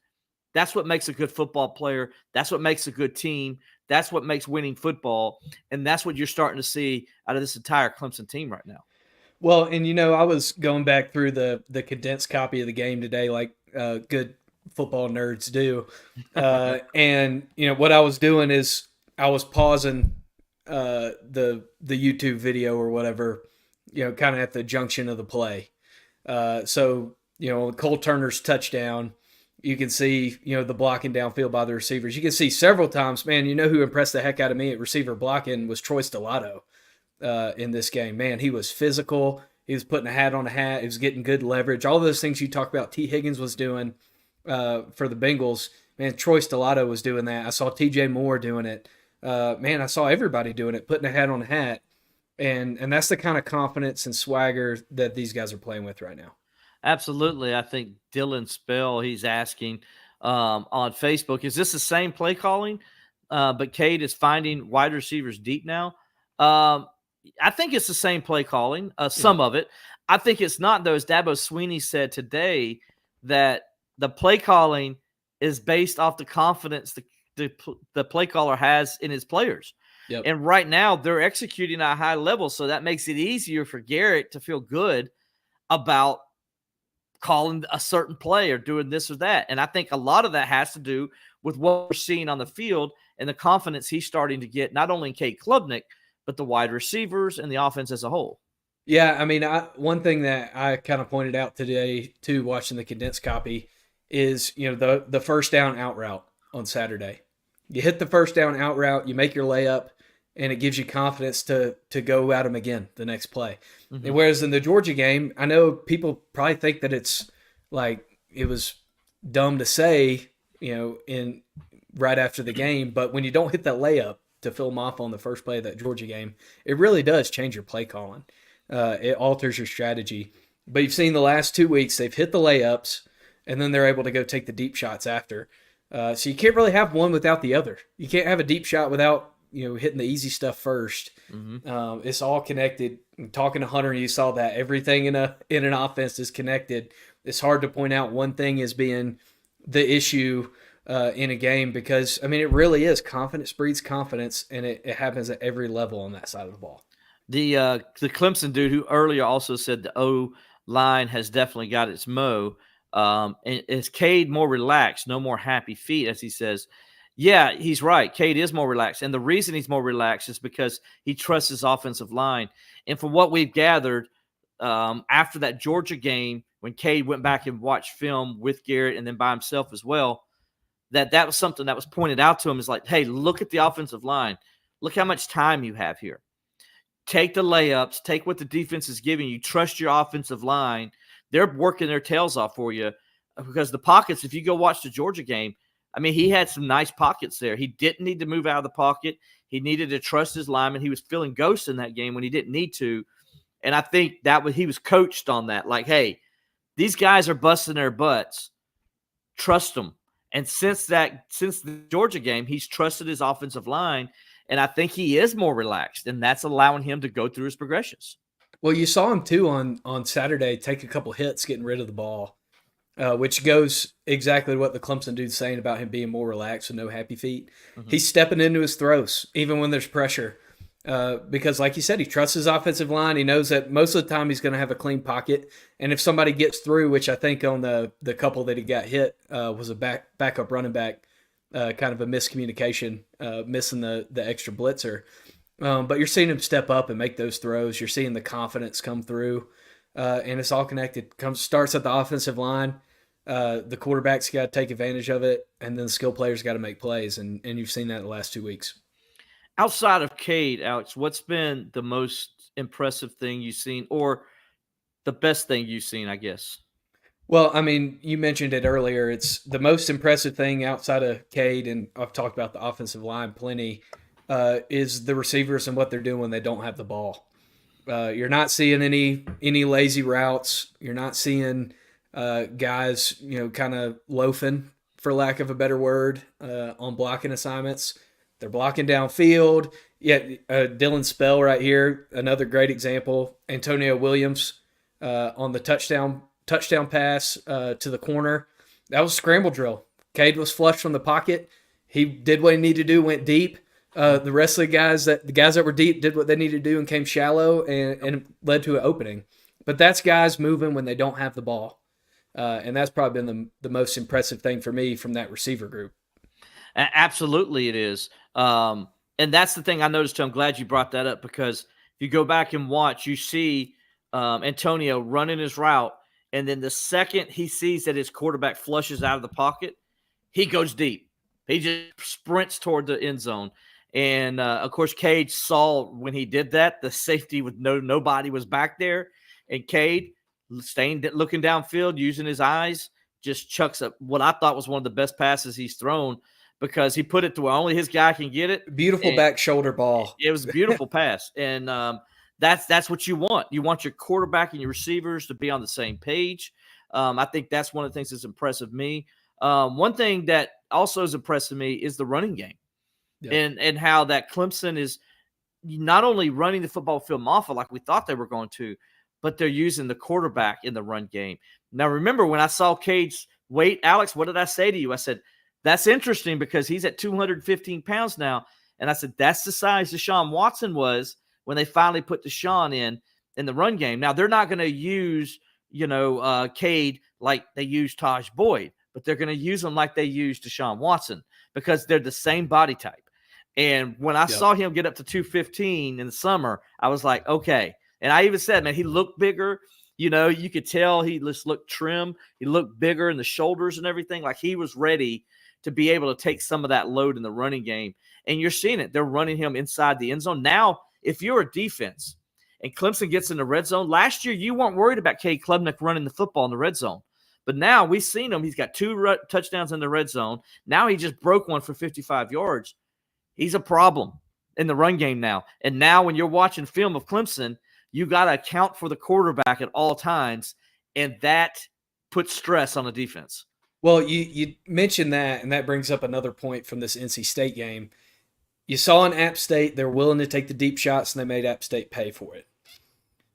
That's what makes a good football player. That's what makes a good team. That's what makes winning football, and that's what you're starting to see out of this entire Clemson team right now. Well, and I was going back through the condensed copy of the game today, like good football nerds do, and what I was doing is I was pausing the YouTube video or whatever, kind of at the junction of the play. So Cole Turner's touchdown. You can see, the blocking downfield by the receivers. You can see several times, man, who impressed the heck out of me at receiver blocking was Troy Stellato in this game. Man, he was physical. He was putting a hat on a hat. He was getting good leverage. All those things you talk about T. Higgins was doing for the Bengals. Man, Troy Stellato was doing that. I saw T.J. Moore doing it. Man, I saw everybody doing it, putting a hat on a hat. And that's the kind of confidence and swagger that these guys are playing with right now. Absolutely. I think Dylan Spell, he's asking on Facebook, is this the same play calling? But Cade is finding wide receivers deep now. I think it's the same play calling, some of it. I think it's not, though, as Dabo Sweeney said today, that the play calling is based off the confidence the play caller has in his players. Yep. And right now they're executing at a high level, so that makes it easier for Garrett to feel good about calling a certain play or doing this or that. And I think a lot of that has to do with what we're seeing on the field and the confidence he's starting to get, not only in Cade Klubnik, but the wide receivers and the offense as a whole. Yeah, I mean, one thing that I kind of pointed out today, too, watching the condensed copy, is, the first down out route on Saturday. You hit the first down out route, you make your layup, and it gives you confidence to go at them again the next play. Mm-hmm. And whereas in the Georgia game, I know people probably think that it's like it was dumb to say, in right after the game, but when you don't hit that layup to fill them off on the first play of that Georgia game, it really does change your play calling. It alters your strategy. But you've seen the last 2 weeks, they've hit the layups, and then they're able to go take the deep shots after. So you can't really have one without the other. You can't have a deep shot without hitting the easy stuff first. Mm-hmm. It's all connected. Talking to Hunter, you saw that everything in an offense is connected. It's hard to point out one thing as being the issue in a game because, I mean, it really is. Confidence breeds confidence, and it happens at every level on that side of the ball. The Clemson dude who earlier also said the line has definitely got its mo. And is Cade more relaxed, no more happy feet, as he says? Yeah, he's right. Cade is more relaxed. And the reason he's more relaxed is because he trusts his offensive line. And from what we've gathered, after that Georgia game, when Cade went back and watched film with Garrett and then by himself as well, that was something that was pointed out to him, is like, hey, look at the offensive line. Look how much time you have here. Take the layups. Take what the defense is giving you. Trust your offensive line. They're working their tails off for you, because the pockets, if you go watch the Georgia game, I mean, he had some nice pockets there. He didn't need to move out of the pocket. He needed to trust his lineman. He was feeling ghosts in that game when he didn't need to. And I think he was coached on that. Like, hey, these guys are busting their butts. Trust them. And since the Georgia game, he's trusted his offensive line, and I think he is more relaxed, and that's allowing him to go through his progressions. Well, you saw him too on Saturday take a couple hits getting rid of the ball, which goes exactly what the Clemson dude's saying about him being more relaxed and no happy feet. Mm-hmm. He's stepping into his throws even when there's pressure, because like you said, he trusts his offensive line. He knows that most of the time he's going to have a clean pocket, and if somebody gets through, which I think on the couple that he got hit was a backup running back, kind of a miscommunication, missing the extra blitzer. But you're seeing him step up and make those throws. You're seeing the confidence come through, and it's all connected. Starts at the offensive line. The quarterback's got to take advantage of it, and then the skill players got to make plays, and you've seen that in the last 2 weeks. Outside of Cade, Alex, what's been the most impressive thing you've seen, or the best thing you've seen, I guess? Well, I mean, you mentioned it earlier. It's the most impressive thing outside of Cade, and I've talked about the offensive line plenty, is the receivers and what they're doing when they don't have the ball. You're not seeing any lazy routes. You're not seeing guys, kind of loafing, for lack of a better word, on blocking assignments. They're blocking downfield. Yeah, Dylan Spell right here, another great example. Antonio Williams on the touchdown pass to the corner. That was a scramble drill. Cade was flushed from the pocket. He did what he needed to do, went deep. The rest of the guys that were deep did what they needed to do and came shallow and led to an opening. But that's guys moving when they don't have the ball. And that's probably been the most impressive thing for me from that receiver group. Absolutely it is. And that's the thing I noticed too. I'm glad you brought that up, because if you go back and watch, you see Antonio running his route, and then the second he sees that his quarterback flushes out of the pocket, he goes deep. He just sprints toward the end zone. And, of course, Cade saw when he did that, the safety with nobody was back there. And Cade, looking downfield, using his eyes, just chucks up what I thought was one of the best passes he's thrown, because he put it to where only his guy can get it. Beautiful back shoulder ball. It was a beautiful pass. And that's what you want. You want your quarterback and your receivers to be on the same page. I think that's one of the things that's impressive me. One thing that also is impressive me is the running game. Yeah. And how that Clemson is not only running the football field awful like we thought they were going to, but they're using the quarterback in the run game. Now, remember when I saw Cade's weight, Alex, what did I say to you? I said, that's interesting because he's at 215 pounds now. And I said, that's the size Deshaun Watson was when they finally put Deshaun in the run game. Now, they're not going to use, Cade like they used Taj Boyd, but they're going to use him like they used Deshaun Watson, because they're the same body type. And when I saw him get up to 215 in the summer, I was like, okay. And I even said, man, he looked bigger. You could tell he just looked trim. He looked bigger in the shoulders and everything. Like he was ready to be able to take some of that load in the running game. And you're seeing it. They're running him inside the end zone. Now, if you're a defense and Clemson gets in the red zone, last year you weren't worried about Cade Klubnik running the football in the red zone. But now we've seen him. He's got 2 touchdowns in the red zone. Now he just broke one for 55 yards. He's a problem in the run game now. And now when you're watching film of Clemson, you got to account for the quarterback at all times, and that puts stress on the defense. Well, you mentioned that, and that brings up another point from this NC State game. You saw in App State, they're willing to take the deep shots, and they made App State pay for it.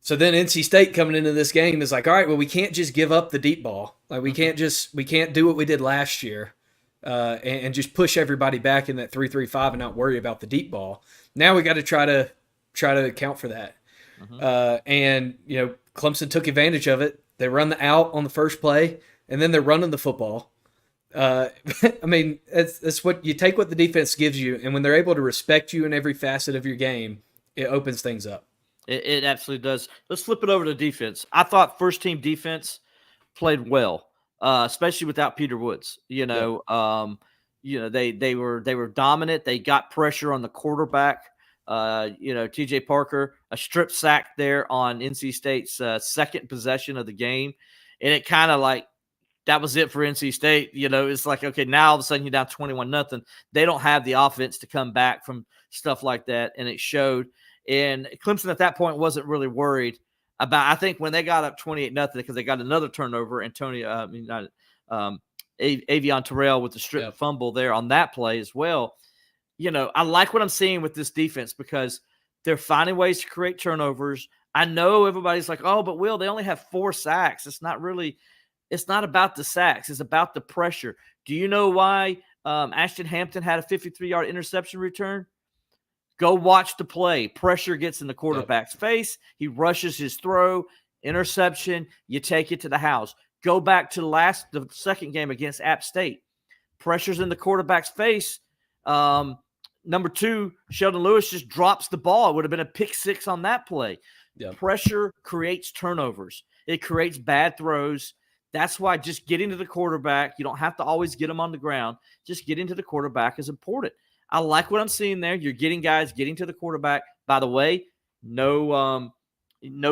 So then NC State coming into this game is like, all right, well, we can't just give up the deep ball. Like we can't do what we did last year and just push everybody back in that 3-3-5 and not worry about the deep ball. Now we got to try to account for that. And Clemson took advantage of it. They run the out on the first play, and then they're running the football. I mean, it's what you take what the defense gives you, and when they're able to respect you in every facet of your game, it opens things up. It absolutely does. Let's flip it over to defense. I thought first team defense played well, especially without Peter Woods. They were dominant. They got pressure on the quarterback. TJ Parker, a strip sack there on NC State's second possession of the game, and it kind of like that was it for NC State. It's like, okay, now all of a sudden you're down 21-0. They don't have the offense to come back from stuff like that, and it showed. And Clemson at that point wasn't really worried about. I think when they got up 28-0 because they got another turnover, Avion Terrell with the strip fumble there on that play as well. I like what I'm seeing with this defense because they're finding ways to create turnovers. I know everybody's like, oh, but Will, they only have 4 sacks. It's not about the sacks. It's about the pressure. Do you know why Ashton Hampton had a 53-yard interception return? Go watch the play. Pressure gets in the quarterback's face. He rushes his throw, interception. You take it to the house. Go back to the second game against App State. Pressure's in the quarterback's face. Number 2, Sheldon Lewis just drops the ball. It would have been a pick 6 on that play. Yep. Pressure creates turnovers. It creates bad throws. That's why just getting to the quarterback, you don't have to always get them on the ground. Just getting to the quarterback is important. I like what I'm seeing there. You're getting guys getting to the quarterback. By the way, no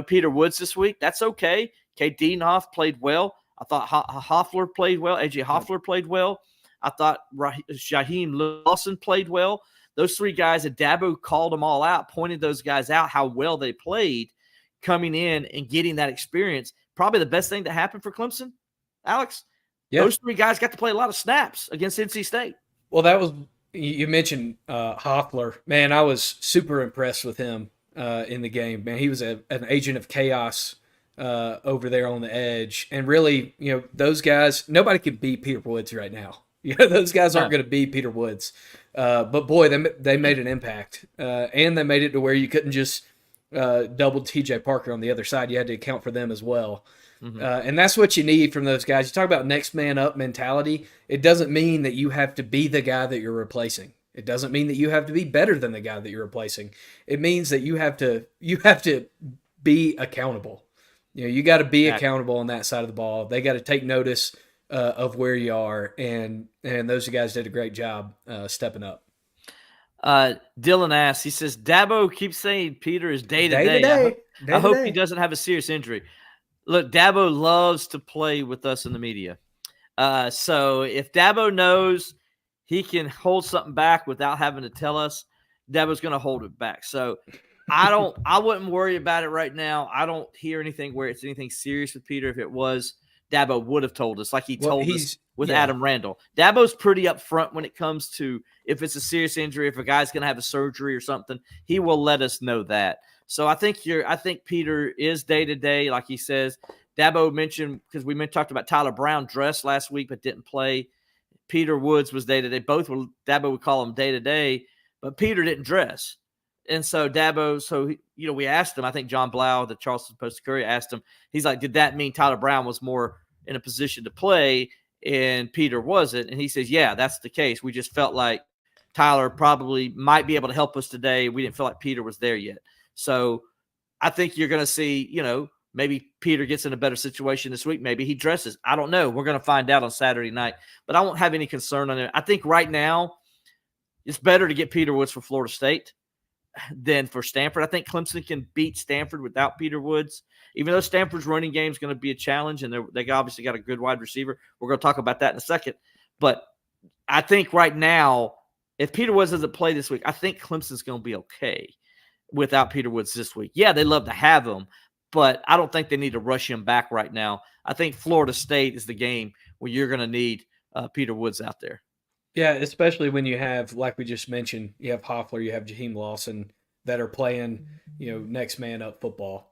Peter Woods this week. That's okay. KD Knopf played well. I thought Hoffler played well. AJ Hoffler played well. I thought Shaheem Lawson played well. Those 3 guys, Dabo called them all out, pointed those guys out, how well they played coming in and getting that experience. Probably the best thing that happened for Clemson, Alex. Yeah. Those 3 guys got to play a lot of snaps against NC State. Well, that was – you mentioned Hoffler. Man, I was super impressed with him in the game. Man, he was an agent of chaos over there on the edge. And really, those guys – nobody can beat Peter Woods right now. Those guys aren't going to beat Peter Woods. But, boy, they made an impact. And they made it to where you couldn't just double TJ Parker on the other side. You had to account for them as well. Mm-hmm. And that's what you need from those guys. You talk about next man up mentality. It doesn't mean that you have to be the guy that you're replacing. It doesn't mean that you have to be better than the guy that you're replacing. It means that you have to be accountable. You got to be accountable on that side of the ball. They got to take notice of where you are, and those guys did a great job stepping up. Dylan asks, he says, Dabo keeps saying Peter is day-to-day. I hope he doesn't have a serious injury. Look, Dabo loves to play with us in the media. So if Dabo knows he can hold something back without having to tell us, Dabo's going to hold it back. So I wouldn't worry about it right now. I don't hear anything where it's anything serious with Peter. If it was, Dabo would have told us like he told us with Adam Randall. Dabo's pretty upfront when it comes to if it's a serious injury, if a guy's going to have a surgery or something, he will let us know that. So I think Peter is day-to-day, like he says. Dabo mentioned, because we talked about Tyler Brown dressed last week but didn't play. Peter Woods was day-to-day. Both were, Dabo would call him day-to-day, but Peter didn't dress. And so Dabo, we asked him, I think John Bleav, the Charleston Post-Courier, asked him, he's like, did that mean Tyler Brown was more in a position to play and Peter wasn't? And he says, yeah, that's the case. We just felt like Tyler probably might be able to help us today. We didn't feel like Peter was there yet. So I think you're going to see, maybe Peter gets in a better situation this week. Maybe he dresses. I don't know. We're going to find out on Saturday night. But I won't have any concern on it. I think right now it's better to get Peter Woods for Florida State than for Stanford. I think Clemson can beat Stanford without Peter Woods, even though Stanford's running game is going to be a challenge, and they obviously got a good wide receiver. We're going to talk about that in a second. But I think right now, if Peter Woods doesn't play this week, I think Clemson's going to be okay without Peter Woods this week. Yeah, they love to have him, but I don't think they need to rush him back right now. I think Florida State is the game where you're going to need Peter Woods out there. Yeah, especially when you have, like we just mentioned, you have Hoffler, you have Jaheim Lawson that are playing, next man up football.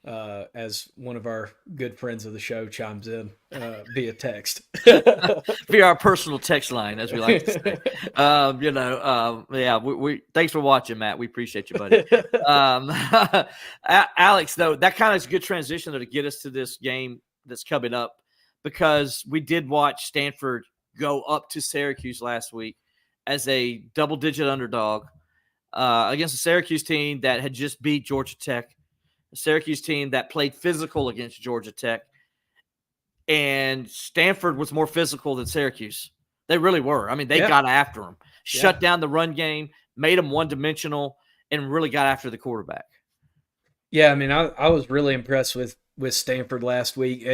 As one of our good friends of the show chimes in via text. Via our personal text line, as we like to say. We thanks for watching, Matt. We appreciate you, buddy. Alex, though, that kind of is a good transition to get us to this game that's coming up, because we did watch Stanford go up to Syracuse last week as a double-digit underdog against a Syracuse team that had just beat Georgia Tech, a Syracuse team that played physical against Georgia Tech. And Stanford was more physical than Syracuse. They really were. I mean, they got after them, shut down the run game, made them one-dimensional, and really got after the quarterback. Yeah, I mean, I was really impressed with Stanford last week.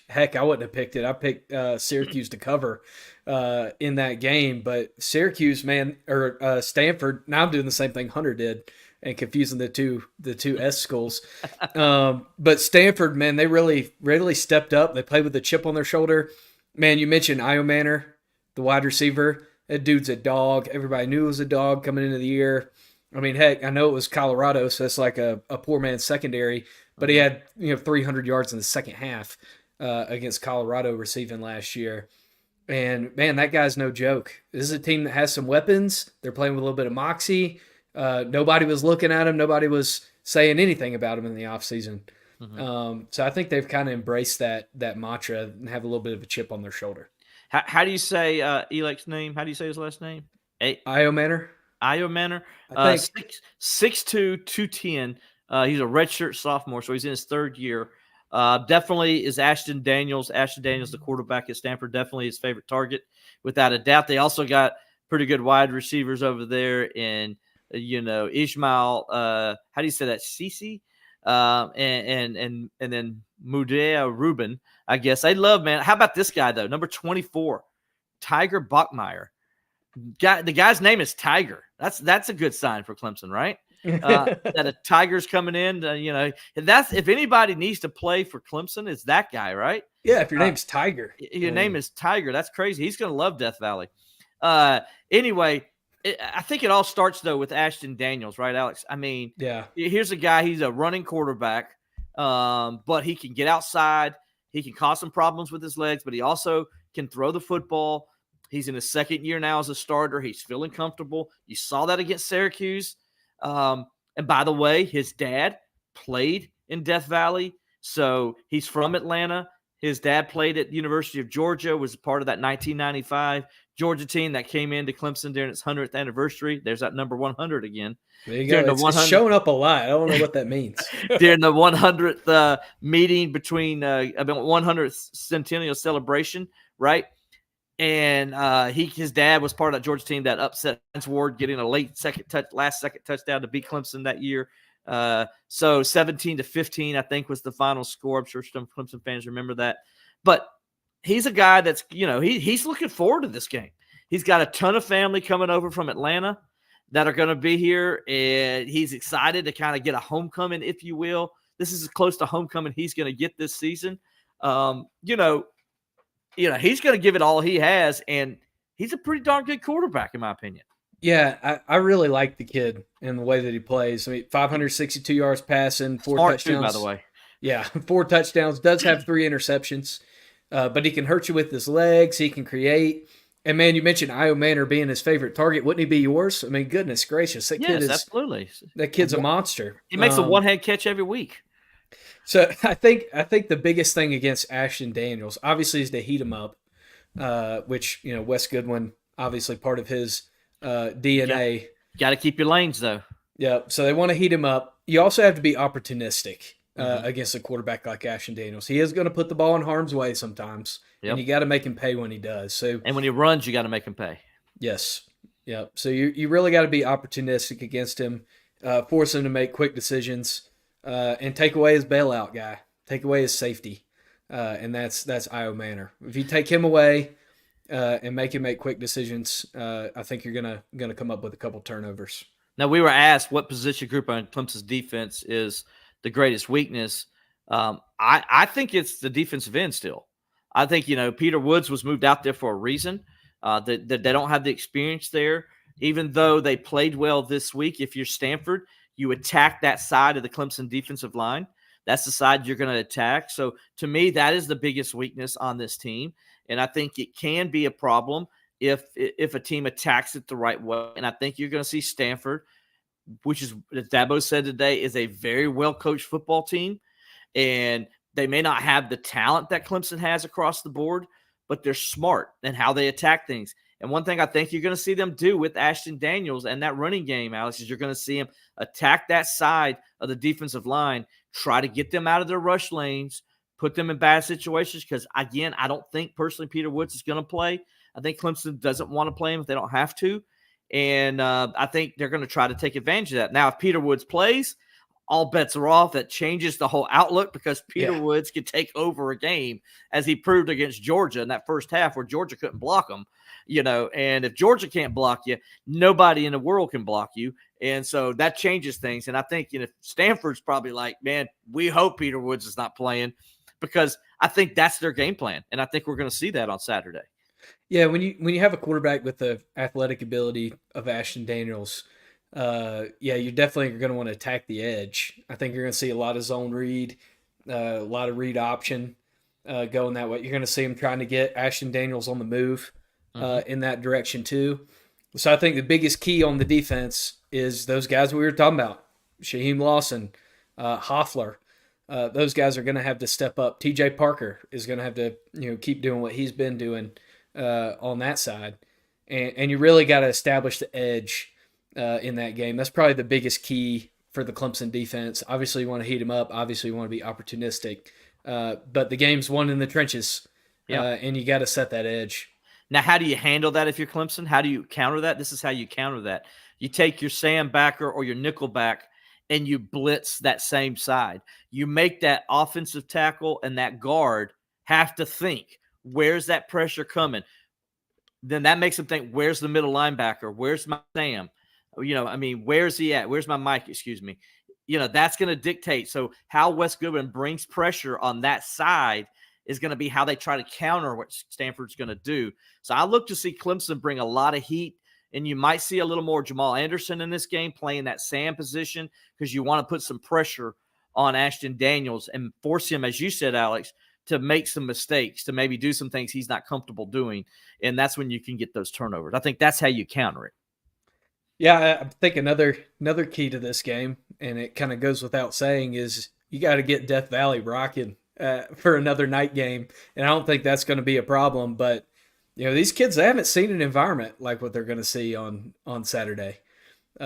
Heck, I wouldn't have picked it. I picked Syracuse to cover in that game. But Syracuse, man, or Stanford, now I'm doing the same thing Hunter did and confusing the two S schools. But Stanford, man, they really stepped up. They played with a chip on their shoulder. Man, you mentioned Io Manor, the wide receiver. That dude's a dog. Everybody knew he was a dog coming into the year. I mean, heck, I know it was Colorado, so it's like a poor man's secondary. But he had 300 yards in the second half against Colorado receiving last year. And, man, that guy's no joke. This is a team that has some weapons. They're playing with a little bit of moxie. Nobody was looking at him. Nobody was saying anything about him in the offseason. So I think they've kind of embraced that mantra and have a little bit of a chip on their shoulder. How do you say Elec's name? How do you say his last name? Io Manor. Io Manor. 6'2", 210. He's a redshirt sophomore, so he's in his third year. Definitely is Ashton Daniels. Ashton Daniels, the quarterback at Stanford, definitely his favorite target, without a doubt. They also got pretty good wide receivers over there, and Ishmael. How do you say that? Cece, and then Mudea Rubin. I guess I love, man. How about this guy though? Number 24, Tiger Bachmeier. The guy's name is Tiger. That's a good sign for Clemson, right? That a Tiger's coming in. That's, if anybody needs to play for Clemson, it's that guy, right? Yeah, if your name's Tiger. Your name is Tiger. That's crazy. He's going to love Death Valley. Anyway, I think it all starts, though, with Ashton Daniels, right, Alex? I mean, here's a guy. He's a running quarterback, but he can get outside. He can cause some problems with his legs, but he also can throw the football. He's in his second year now as a starter. He's feeling comfortable. You saw that against Syracuse. And by the way, his dad played in Death Valley, so he's from Atlanta. His dad played at the University of Georgia, was part of that 1995 Georgia team that came into Clemson during its 100th anniversary. There's that number 100 again. There you go. It's showing up a lot. I don't know what that means. During the 100th meeting between 100th centennial celebration, right? And his dad was part of that Georgia team that upset Hines Ward, getting a last second touchdown to beat Clemson that year. So 17-15, I think, was the final score. I'm sure some Clemson fans remember that. But he's a guy that's, he's looking forward to this game. He's got a ton of family coming over from Atlanta that are going to be here, and he's excited to kind of get a homecoming, if you will. This is as close to homecoming he's going to get this season. He's going to give it all he has, and he's a pretty darn good quarterback, in my opinion. Yeah, I really like the kid and the way that he plays. I mean, 562 yards passing, 4 touchdowns. Too, by the way. Yeah, 4 touchdowns. Does have 3 interceptions, but he can hurt you with his legs. He can create. And, man, you mentioned Io Manor being his favorite target. Wouldn't he be yours? I mean, goodness gracious. Absolutely. That kid's a monster. He makes a one-hand catch every week. So I think the biggest thing against Ashton Daniels, obviously, is to heat him up, which, Wes Goodwin, obviously part of his DNA. Got to keep your lanes, though. Yeah, so they want to heat him up. You also have to be opportunistic against a quarterback like Ashton Daniels. He is going to put the ball in harm's way sometimes, and you got to make him pay when he does. And when he runs, you got to make him pay. Yes. Yeah. So you really got to be opportunistic against him, force him to make quick decisions. And take away his bailout guy, take away his safety, and that's Io Manor. If you take him away and make him make quick decisions, I think you're gonna come up with a couple turnovers. Now, we were asked what position group on Clemson's defense is the greatest weakness. I think it's the defensive end still. I think Peter Woods was moved out there for a reason. That they don't have the experience there, even though they played well this week. If you're Stanford, you attack that side of the Clemson defensive line. That's the side you're going to attack. So to me, that is the biggest weakness on this team. And I think it can be a problem if a team attacks it the right way. And I think you're going to see Stanford, which is, as Dabo said today, is a very well-coached football team. And They may not have the talent that Clemson has across the board, but they're smart in how they attack things. And one thing I think you're going to see them do with Ashton Daniels and that running game, Alex, is you're going to see him attack that side of the defensive line, try to get them out of their rush lanes, put them in bad situations. Because, again, I don't think personally Peter Woods is going to play. I think Clemson doesn't want to play him if they don't have to. And I think they're going to try to take advantage of that. Now, if Peter Woods plays, all bets are off. That changes the whole outlook because Peter Woods can take over a game, as he proved against Georgia in that first half where Georgia couldn't block him. And if Georgia can't block you, nobody in the world can block you. And so that changes things. And I think, Stanford's probably like, man, we hope Peter Woods is not playing, because I think that's their game plan. And I think we're going to see that on Saturday. Yeah, when you have a quarterback with the athletic ability of Ashton Daniels, you're definitely going to want to attack the edge. I think you're going to see a lot of zone read, a lot of read option going that way. You're going to see him trying to get Ashton Daniels on the move in that direction too. So I think the biggest key on the defense is those guys we were talking about, Shaheem Lawson, Hoffler. Those guys are going to have to step up. TJ Parker is going to have to keep doing what he's been doing on that side. And you really got to establish the edge in that game. That's probably the biggest key for the Clemson defense. Obviously, you want to heat them up. Obviously, you want to be opportunistic. But the game's won in the trenches, and you got to set that edge. Now, how do you handle that if you're Clemson? How do you counter that? This is how you counter that. You take your Sam backer or your nickel back, and you blitz that same side. You make that offensive tackle and that guard have to think, where's that pressure coming? Then that makes them think, where's the middle linebacker? Where's my Sam? Where's he at? Where's my Mike? Excuse me. That's going to dictate. So how Wes Goodwin brings pressure on that side is going to be how they try to counter what Stanford's going to do. So I look to see Clemson bring a lot of heat, and you might see a little more Jamal Anderson in this game playing that Sam position, because you want to put some pressure on Ashton Daniels and force him, as you said, Alex, to make some mistakes, to maybe do some things he's not comfortable doing. And that's when you can get those turnovers. I think that's how you counter it. Yeah, I think another key to this game, and it kind of goes without saying, is you got to get Death Valley rocking for another night game. And I don't think that's going to be a problem. But, these kids, they haven't seen an environment like what they're going to see on Saturday. They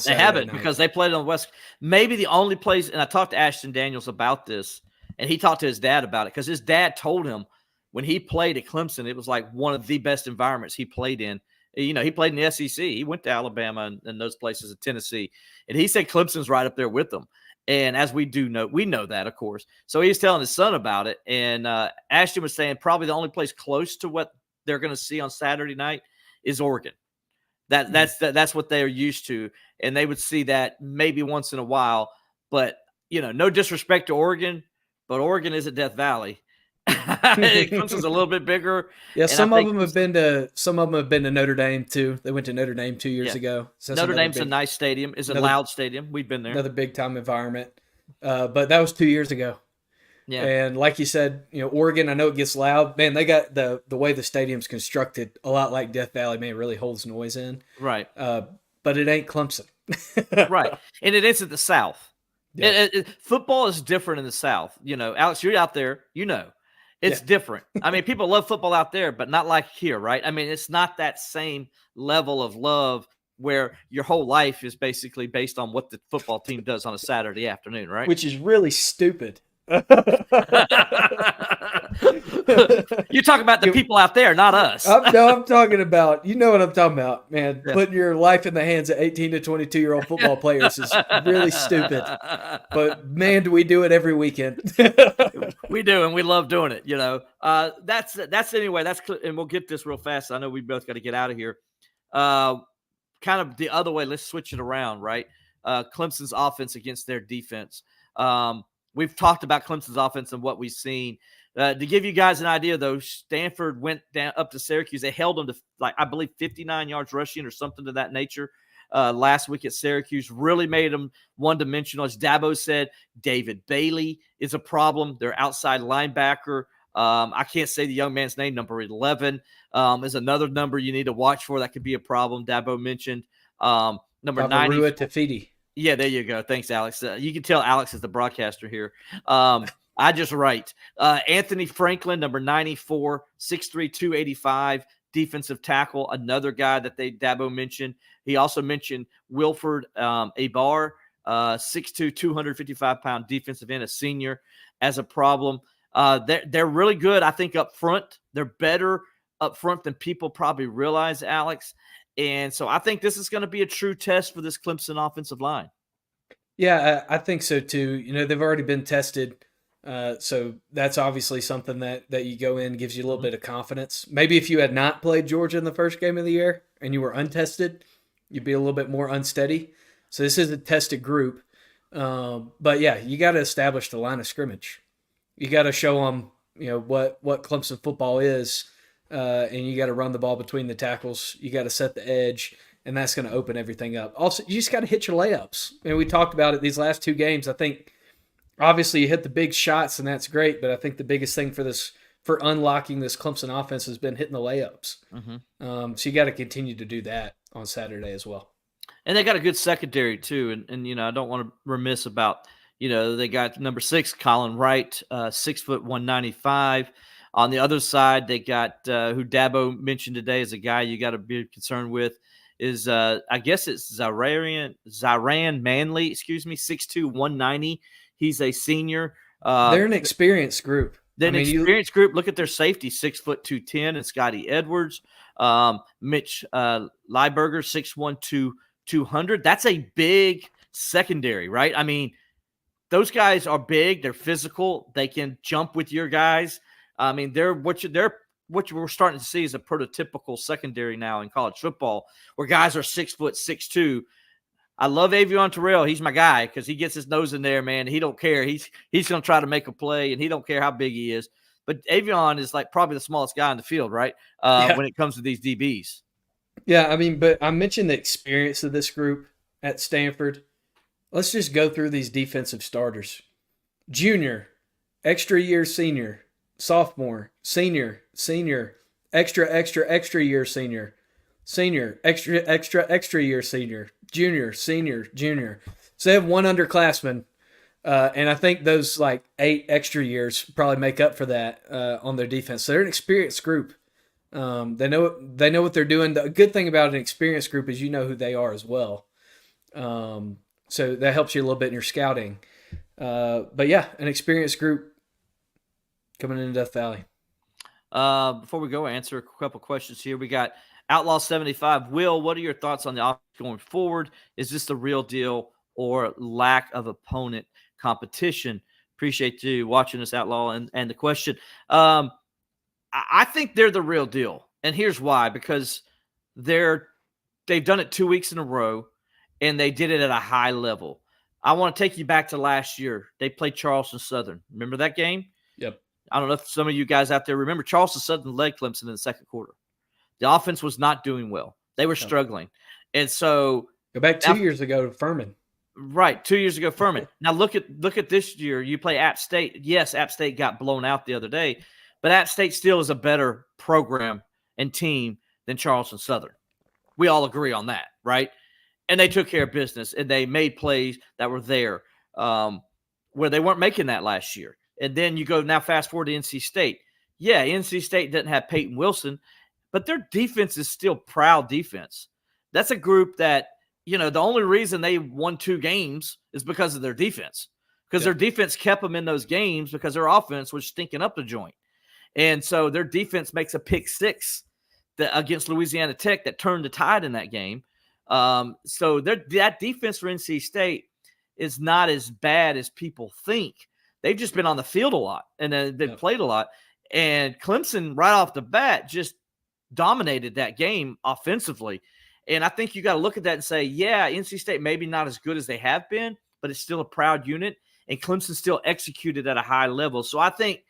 haven't, night. Because they played on the West. Maybe the only place, and I talked to Ashton Daniels about this, and he talked to his dad about it, because his dad told him when he played at Clemson, it was like one of the best environments he played in. He played in the SEC. He went to Alabama and those places in Tennessee. And he said Clemson's right up there with them. And as we know that, of course. So he was telling his son about it. And Ashton was saying probably the only place close to what they're going to see on Saturday night is Oregon. That's what they're used to. And they would see that maybe once in a while. But, no disrespect to Oregon, but Oregon isn't Death Valley. Clemson's a little bit bigger. Yeah, some of them have been to Notre Dame too. They went to Notre Dame 2 years ago. So Notre Dame's a nice stadium. It's a loud stadium. We've been there. Another big time environment. But that was 2 years ago. Yeah. And like you said, Oregon, I know it gets loud. Man, they got the way the stadium's constructed a lot like Death Valley. Man, it really holds noise in. Right. But it ain't Clemson. Right. And it is at the South. Yeah. Football is different in the South. Alex, you're out there, it's different. I mean, people love football out there, but not like here, right? I mean, it's not that same level of love where your whole life is basically based on what the football team does on a Saturday afternoon, right? Which is really stupid. You talk about the people out there, not us. I'm talking about, what I'm talking about, man. Yeah. Putting your life in the hands of 18 to 22-year-old football players is really stupid. But, man, do we do it every weekend. We do, and we love doing it, That's anyway, and we'll get this real fast. I know we both got to get out of here. Kind of the other way, let's switch it around, right? Clemson's offense against their defense. We've talked about Clemson's offense and what we've seen. To give you guys an idea, though, Stanford went down up to Syracuse. They held them to, I believe, 59 yards rushing or something to that nature last week at Syracuse. Really made them one-dimensional. As Dabo said, David Bailey is a problem. Their outside linebacker. I can't say the young man's name. Number 11 is another number you need to watch for. That could be a problem. Dabo mentioned. Number 90. Tafiti. Yeah, there you go. Thanks, Alex. You can tell Alex is the broadcaster here. I just write. Anthony Franklin, number 94, 6'3", 285, defensive tackle, another guy that Dabo mentioned. He also mentioned Wilford Abar, 6'2", 255-pound defensive end, a senior, as a problem. They're really good, I think, up front. They're better up front than people probably realize, Alex. And so I think this is going to be a true test for this Clemson offensive line. Yeah, I think so too. You know, they've already been tested. So that's obviously something that you go in, gives you a little bit of confidence. Maybe if you had not played Georgia in the first game of the year and you were untested, you'd be a little bit more unsteady. So this is a tested group. But yeah, you got to establish the line of scrimmage. You got to show them, you know, what Clemson football is, and you got to run the ball between the tackles. You got to set the edge, and that's going to open everything up. Also, you just got to hit your layups. And we talked about it these last two games. I think obviously you hit the big shots, and that's great. But I think the biggest thing for unlocking this Clemson offense has been hitting the layups. Mm-hmm. So you got to continue to do that on Saturday as well. And they got a good secondary too. And you know, I don't want to remiss about, you know, they got number 6, Colin Wright, 6 foot 195. On the other side, they got who Dabo mentioned today as a guy you got to be concerned with is I guess it's Zyran Manley, 6'2", 190. He's a senior. They're an experienced group. Experienced group. Look at their safety, 6 foot 210, and Scotty Edwards. Mitch Lieberger, 6'1", 200. That's a big secondary, right? I mean, those guys are big. They're physical. They can jump with your guys. I mean, they're what we're starting to see is a prototypical secondary now in college football, where guys are 6 foot 6'2". I love Avion Terrell. He's my guy because he gets his nose in there, man. He don't care. He's going to try to make a play, and he don't care how big he is. But Avion is like probably the smallest guy in the field, right? When it comes to these DBs. Yeah, I mean, but I mentioned the experience of this group at Stanford. Let's just go through these defensive starters. Junior, extra year senior, sophomore, senior, extra year senior, extra year senior, junior, senior, junior. So they have one underclassman, and I think those like 8 extra years probably make up for that on their defense. So they're an experienced group. They know what they're doing. The good thing about an experienced group is you know who they are as well. So that helps you a little bit in your scouting. But yeah, an experienced group coming into Death Valley. Before we go, answer a couple questions here. We got Outlaw 75. Will, what are your thoughts on the offense going forward? Is this the real deal or lack of opponent competition? Appreciate you watching this, Outlaw, and the question. I think they're the real deal, and here's why: because they've done it 2 weeks in a row, and they did it at a high level. I want to take you back to last year. They played Charleston Southern. Remember that game? Yep. I don't know if some of you guys out there remember. Charleston Southern led Clemson in the second quarter. The offense was not doing well. They were struggling. And so go back 2 years ago to Furman. Right, 2 years ago, Furman. Now look at this year. You play App State. Yes, App State got blown out the other day, but App State still is a better program and team than Charleston Southern. We all agree on that, right? And they took care of business, and they made plays that were there where they weren't making that last year. And then you go now fast forward to NC State. Yeah, NC State doesn't have Peyton Wilson, but their defense is still proud defense. That's a group that, you know, the only reason they won 2 games is because of their defense, because their defense kept them in those games because their offense was stinking up the joint. And so their defense makes a pick 6 against Louisiana Tech that turned the tide in that game. So that defense for NC State is not as bad as people think. They've just been on the field a lot, and they've played a lot. And Clemson, right off the bat, just dominated that game offensively. And I think you got to look at that and say, yeah, NC State maybe not as good as they have been, but it's still a proud unit, and Clemson still executed at a high level. So I think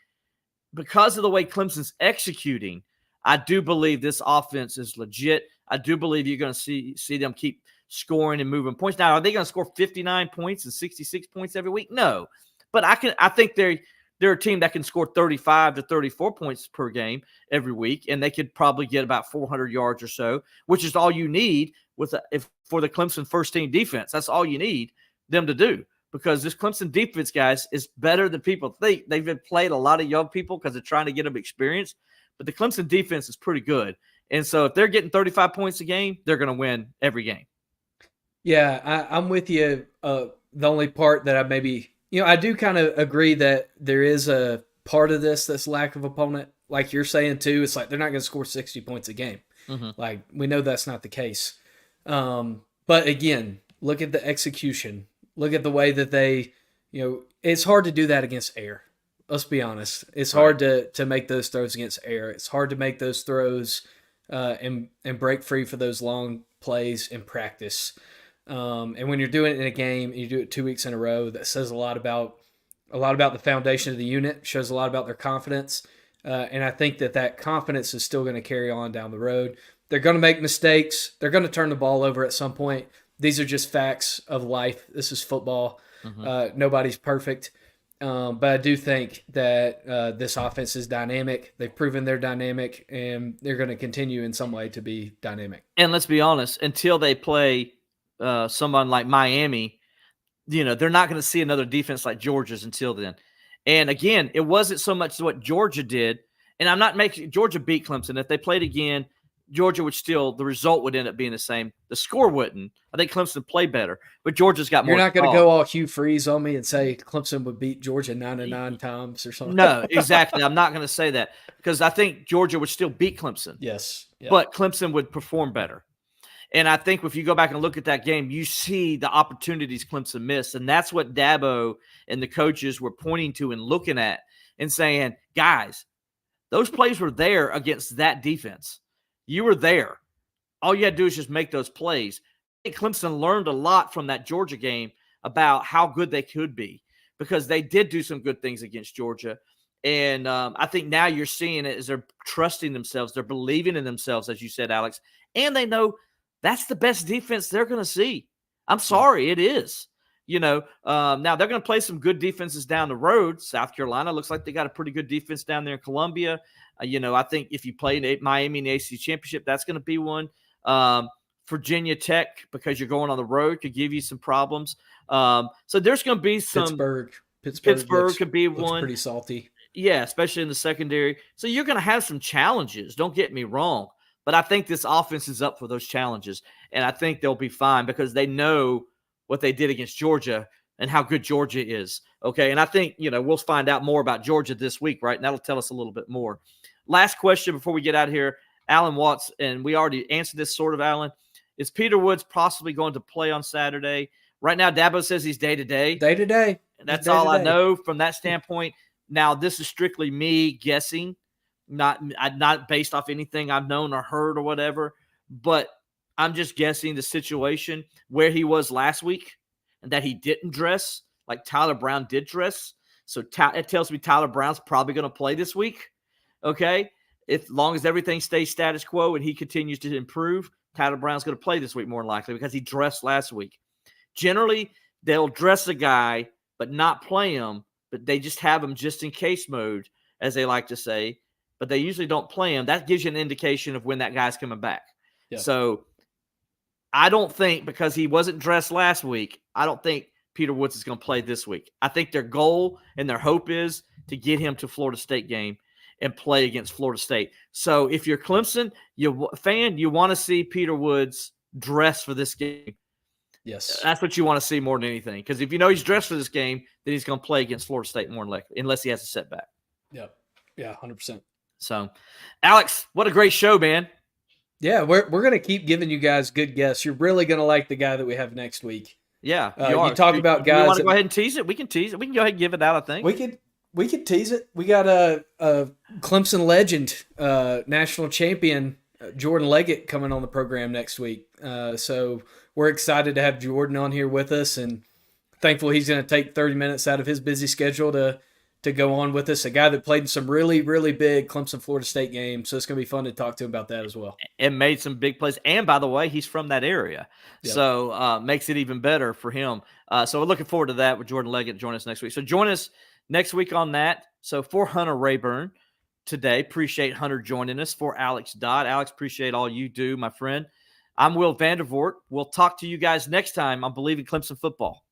because of the way Clemson's executing, I do believe this offense is legit. I do believe you're going to see them keep scoring and moving points. Now, are they going to score 59 points and 66 points every week? No. But I think they're a team that can score 35 to 34 points per game every week, and they could probably get about 400 yards or so, which is all you need for the Clemson first-team defense. That's all you need them to do. because this Clemson defense, guys, is better than people think. They've been playing a lot of young people because they're trying to get them experience, but the Clemson defense is pretty good. And so if they're getting 35 points a game, they're going to win every game. Yeah, I'm with you. The only part that I maybe, I do kind of agree that there is a part of this that's lack of opponent. Like you're saying too, it's like they're not going to score 60 points a game. Mm-hmm. Like we know that's not the case. But again, look at the execution. Look at the way that they, it's hard to do that against air. Let's be honest. It's hard to make those throws against air. It's hard to make those throws and break free for those long plays in practice. And when you're doing it in a game, and you do it 2 weeks in a row, that says a lot about the foundation of the unit, shows a lot about their confidence. And I think that confidence is still going to carry on down the road. They're going to make mistakes. They're going to turn the ball over at some point. These are just facts of life. This is football. Mm-hmm. Nobody's perfect. But I do think that this offense is dynamic. They've proven they're dynamic, and they're going to continue in some way to be dynamic. And let's be honest, until they play someone like Miami, they're not going to see another defense like Georgia's until then. And again, it wasn't so much what Georgia did. And I'm not making Georgia beat Clemson. If they played again, Georgia would still, the result would end up being the same. The score wouldn't. I think Clemson played better, but Georgia's got more. You're not going to go all Hugh Freeze on me and say Clemson would beat Georgia 9 times or something. No, exactly. I'm not going to say that because I think Georgia would still beat Clemson. Yes. Yeah. But Clemson would perform better. And I think if you go back and look at that game, you see the opportunities Clemson missed. And that's what Dabo and the coaches were pointing to and looking at and saying, guys, those plays were there against that defense. You were there. All you had to do is just make those plays. I think Clemson learned a lot from that Georgia game about how good they could be because they did do some good things against Georgia. And I think now you're seeing it as they're trusting themselves. They're believing in themselves, as you said, Alex. And they know that's the best defense they're going to see. I'm sorry, it is. Now they're going to play some good defenses down the road. South Carolina looks like they got a pretty good defense down there in Columbia. I think if you play Miami in the ACC Championship, that's going to be one. Virginia Tech, because you're going on the road, could give you some problems. So there's going to be some Pittsburgh could be looks one. Pretty salty. Yeah, especially in the secondary. So you're going to have some challenges. Don't get me wrong. But I think this offense is up for those challenges. And I think they'll be fine because they know what they did against Georgia and how good Georgia is. Okay. And I think, we'll find out more about Georgia this week, right? And that'll tell us a little bit more. Last question before we get out of here. Alan Watts, and we already answered this sort of, Alan. Is Peter Woods possibly going to play on Saturday? Right now, Dabo says he's day-to-day. Day-to-day. That's all I know from that standpoint. Now, this is strictly me guessing, not based off anything I've known or heard or whatever, but I'm just guessing the situation where he was last week and that he didn't dress like Tyler Brown did dress. So it tells me Tyler Brown's probably going to play this week. Okay. As long as everything stays status quo and he continues to improve, Tyler Brown's going to play this week more than likely because he dressed last week. Generally, they'll dress a guy but not play him, but they just have him just in case mode, as they like to say, but they usually don't play him. That gives you an indication of when that guy's coming back. Yeah. So I don't think, because he wasn't dressed last week, I don't think Peter Woods is going to play this week. I think their goal and their hope is to get him to Florida State game and play against Florida State. So if you're Clemson, you want to see Peter Woods dress for this game. Yes. That's what you want to see more than anything. Because if you know he's dressed for this game, then he's going to play against Florida State more than likely, unless he has a setback. Yep. Yeah, 100%. So, Alex, what a great show, man. Yeah, we're going to keep giving you guys good guests. You're really going to like the guy that we have next week. Yeah. You talk about guys. You want to go ahead and tease it? We can tease it. We can go ahead and give it out, I think. We could tease it. We got a Clemson legend, national champion, Jordan Leggett, coming on the program next week. So we're excited to have Jordan on here with us, and thankful he's going to take 30 minutes out of his busy schedule to go on with us. A guy that played in some really, really big Clemson Florida State games. So it's going to be fun to talk to him about that as well. And made some big plays. And by the way, he's from that area. Yep. So makes it even better for him. So we're looking forward to that with Jordan Leggett joining us next week. So join us next week on that. So for Hunter Rayburn today, appreciate Hunter joining us. For Alex Dodd. Alex, appreciate all you do, my friend. I'm Will Vandervoort. We'll talk to you guys next time on Bleav in Clemson Football.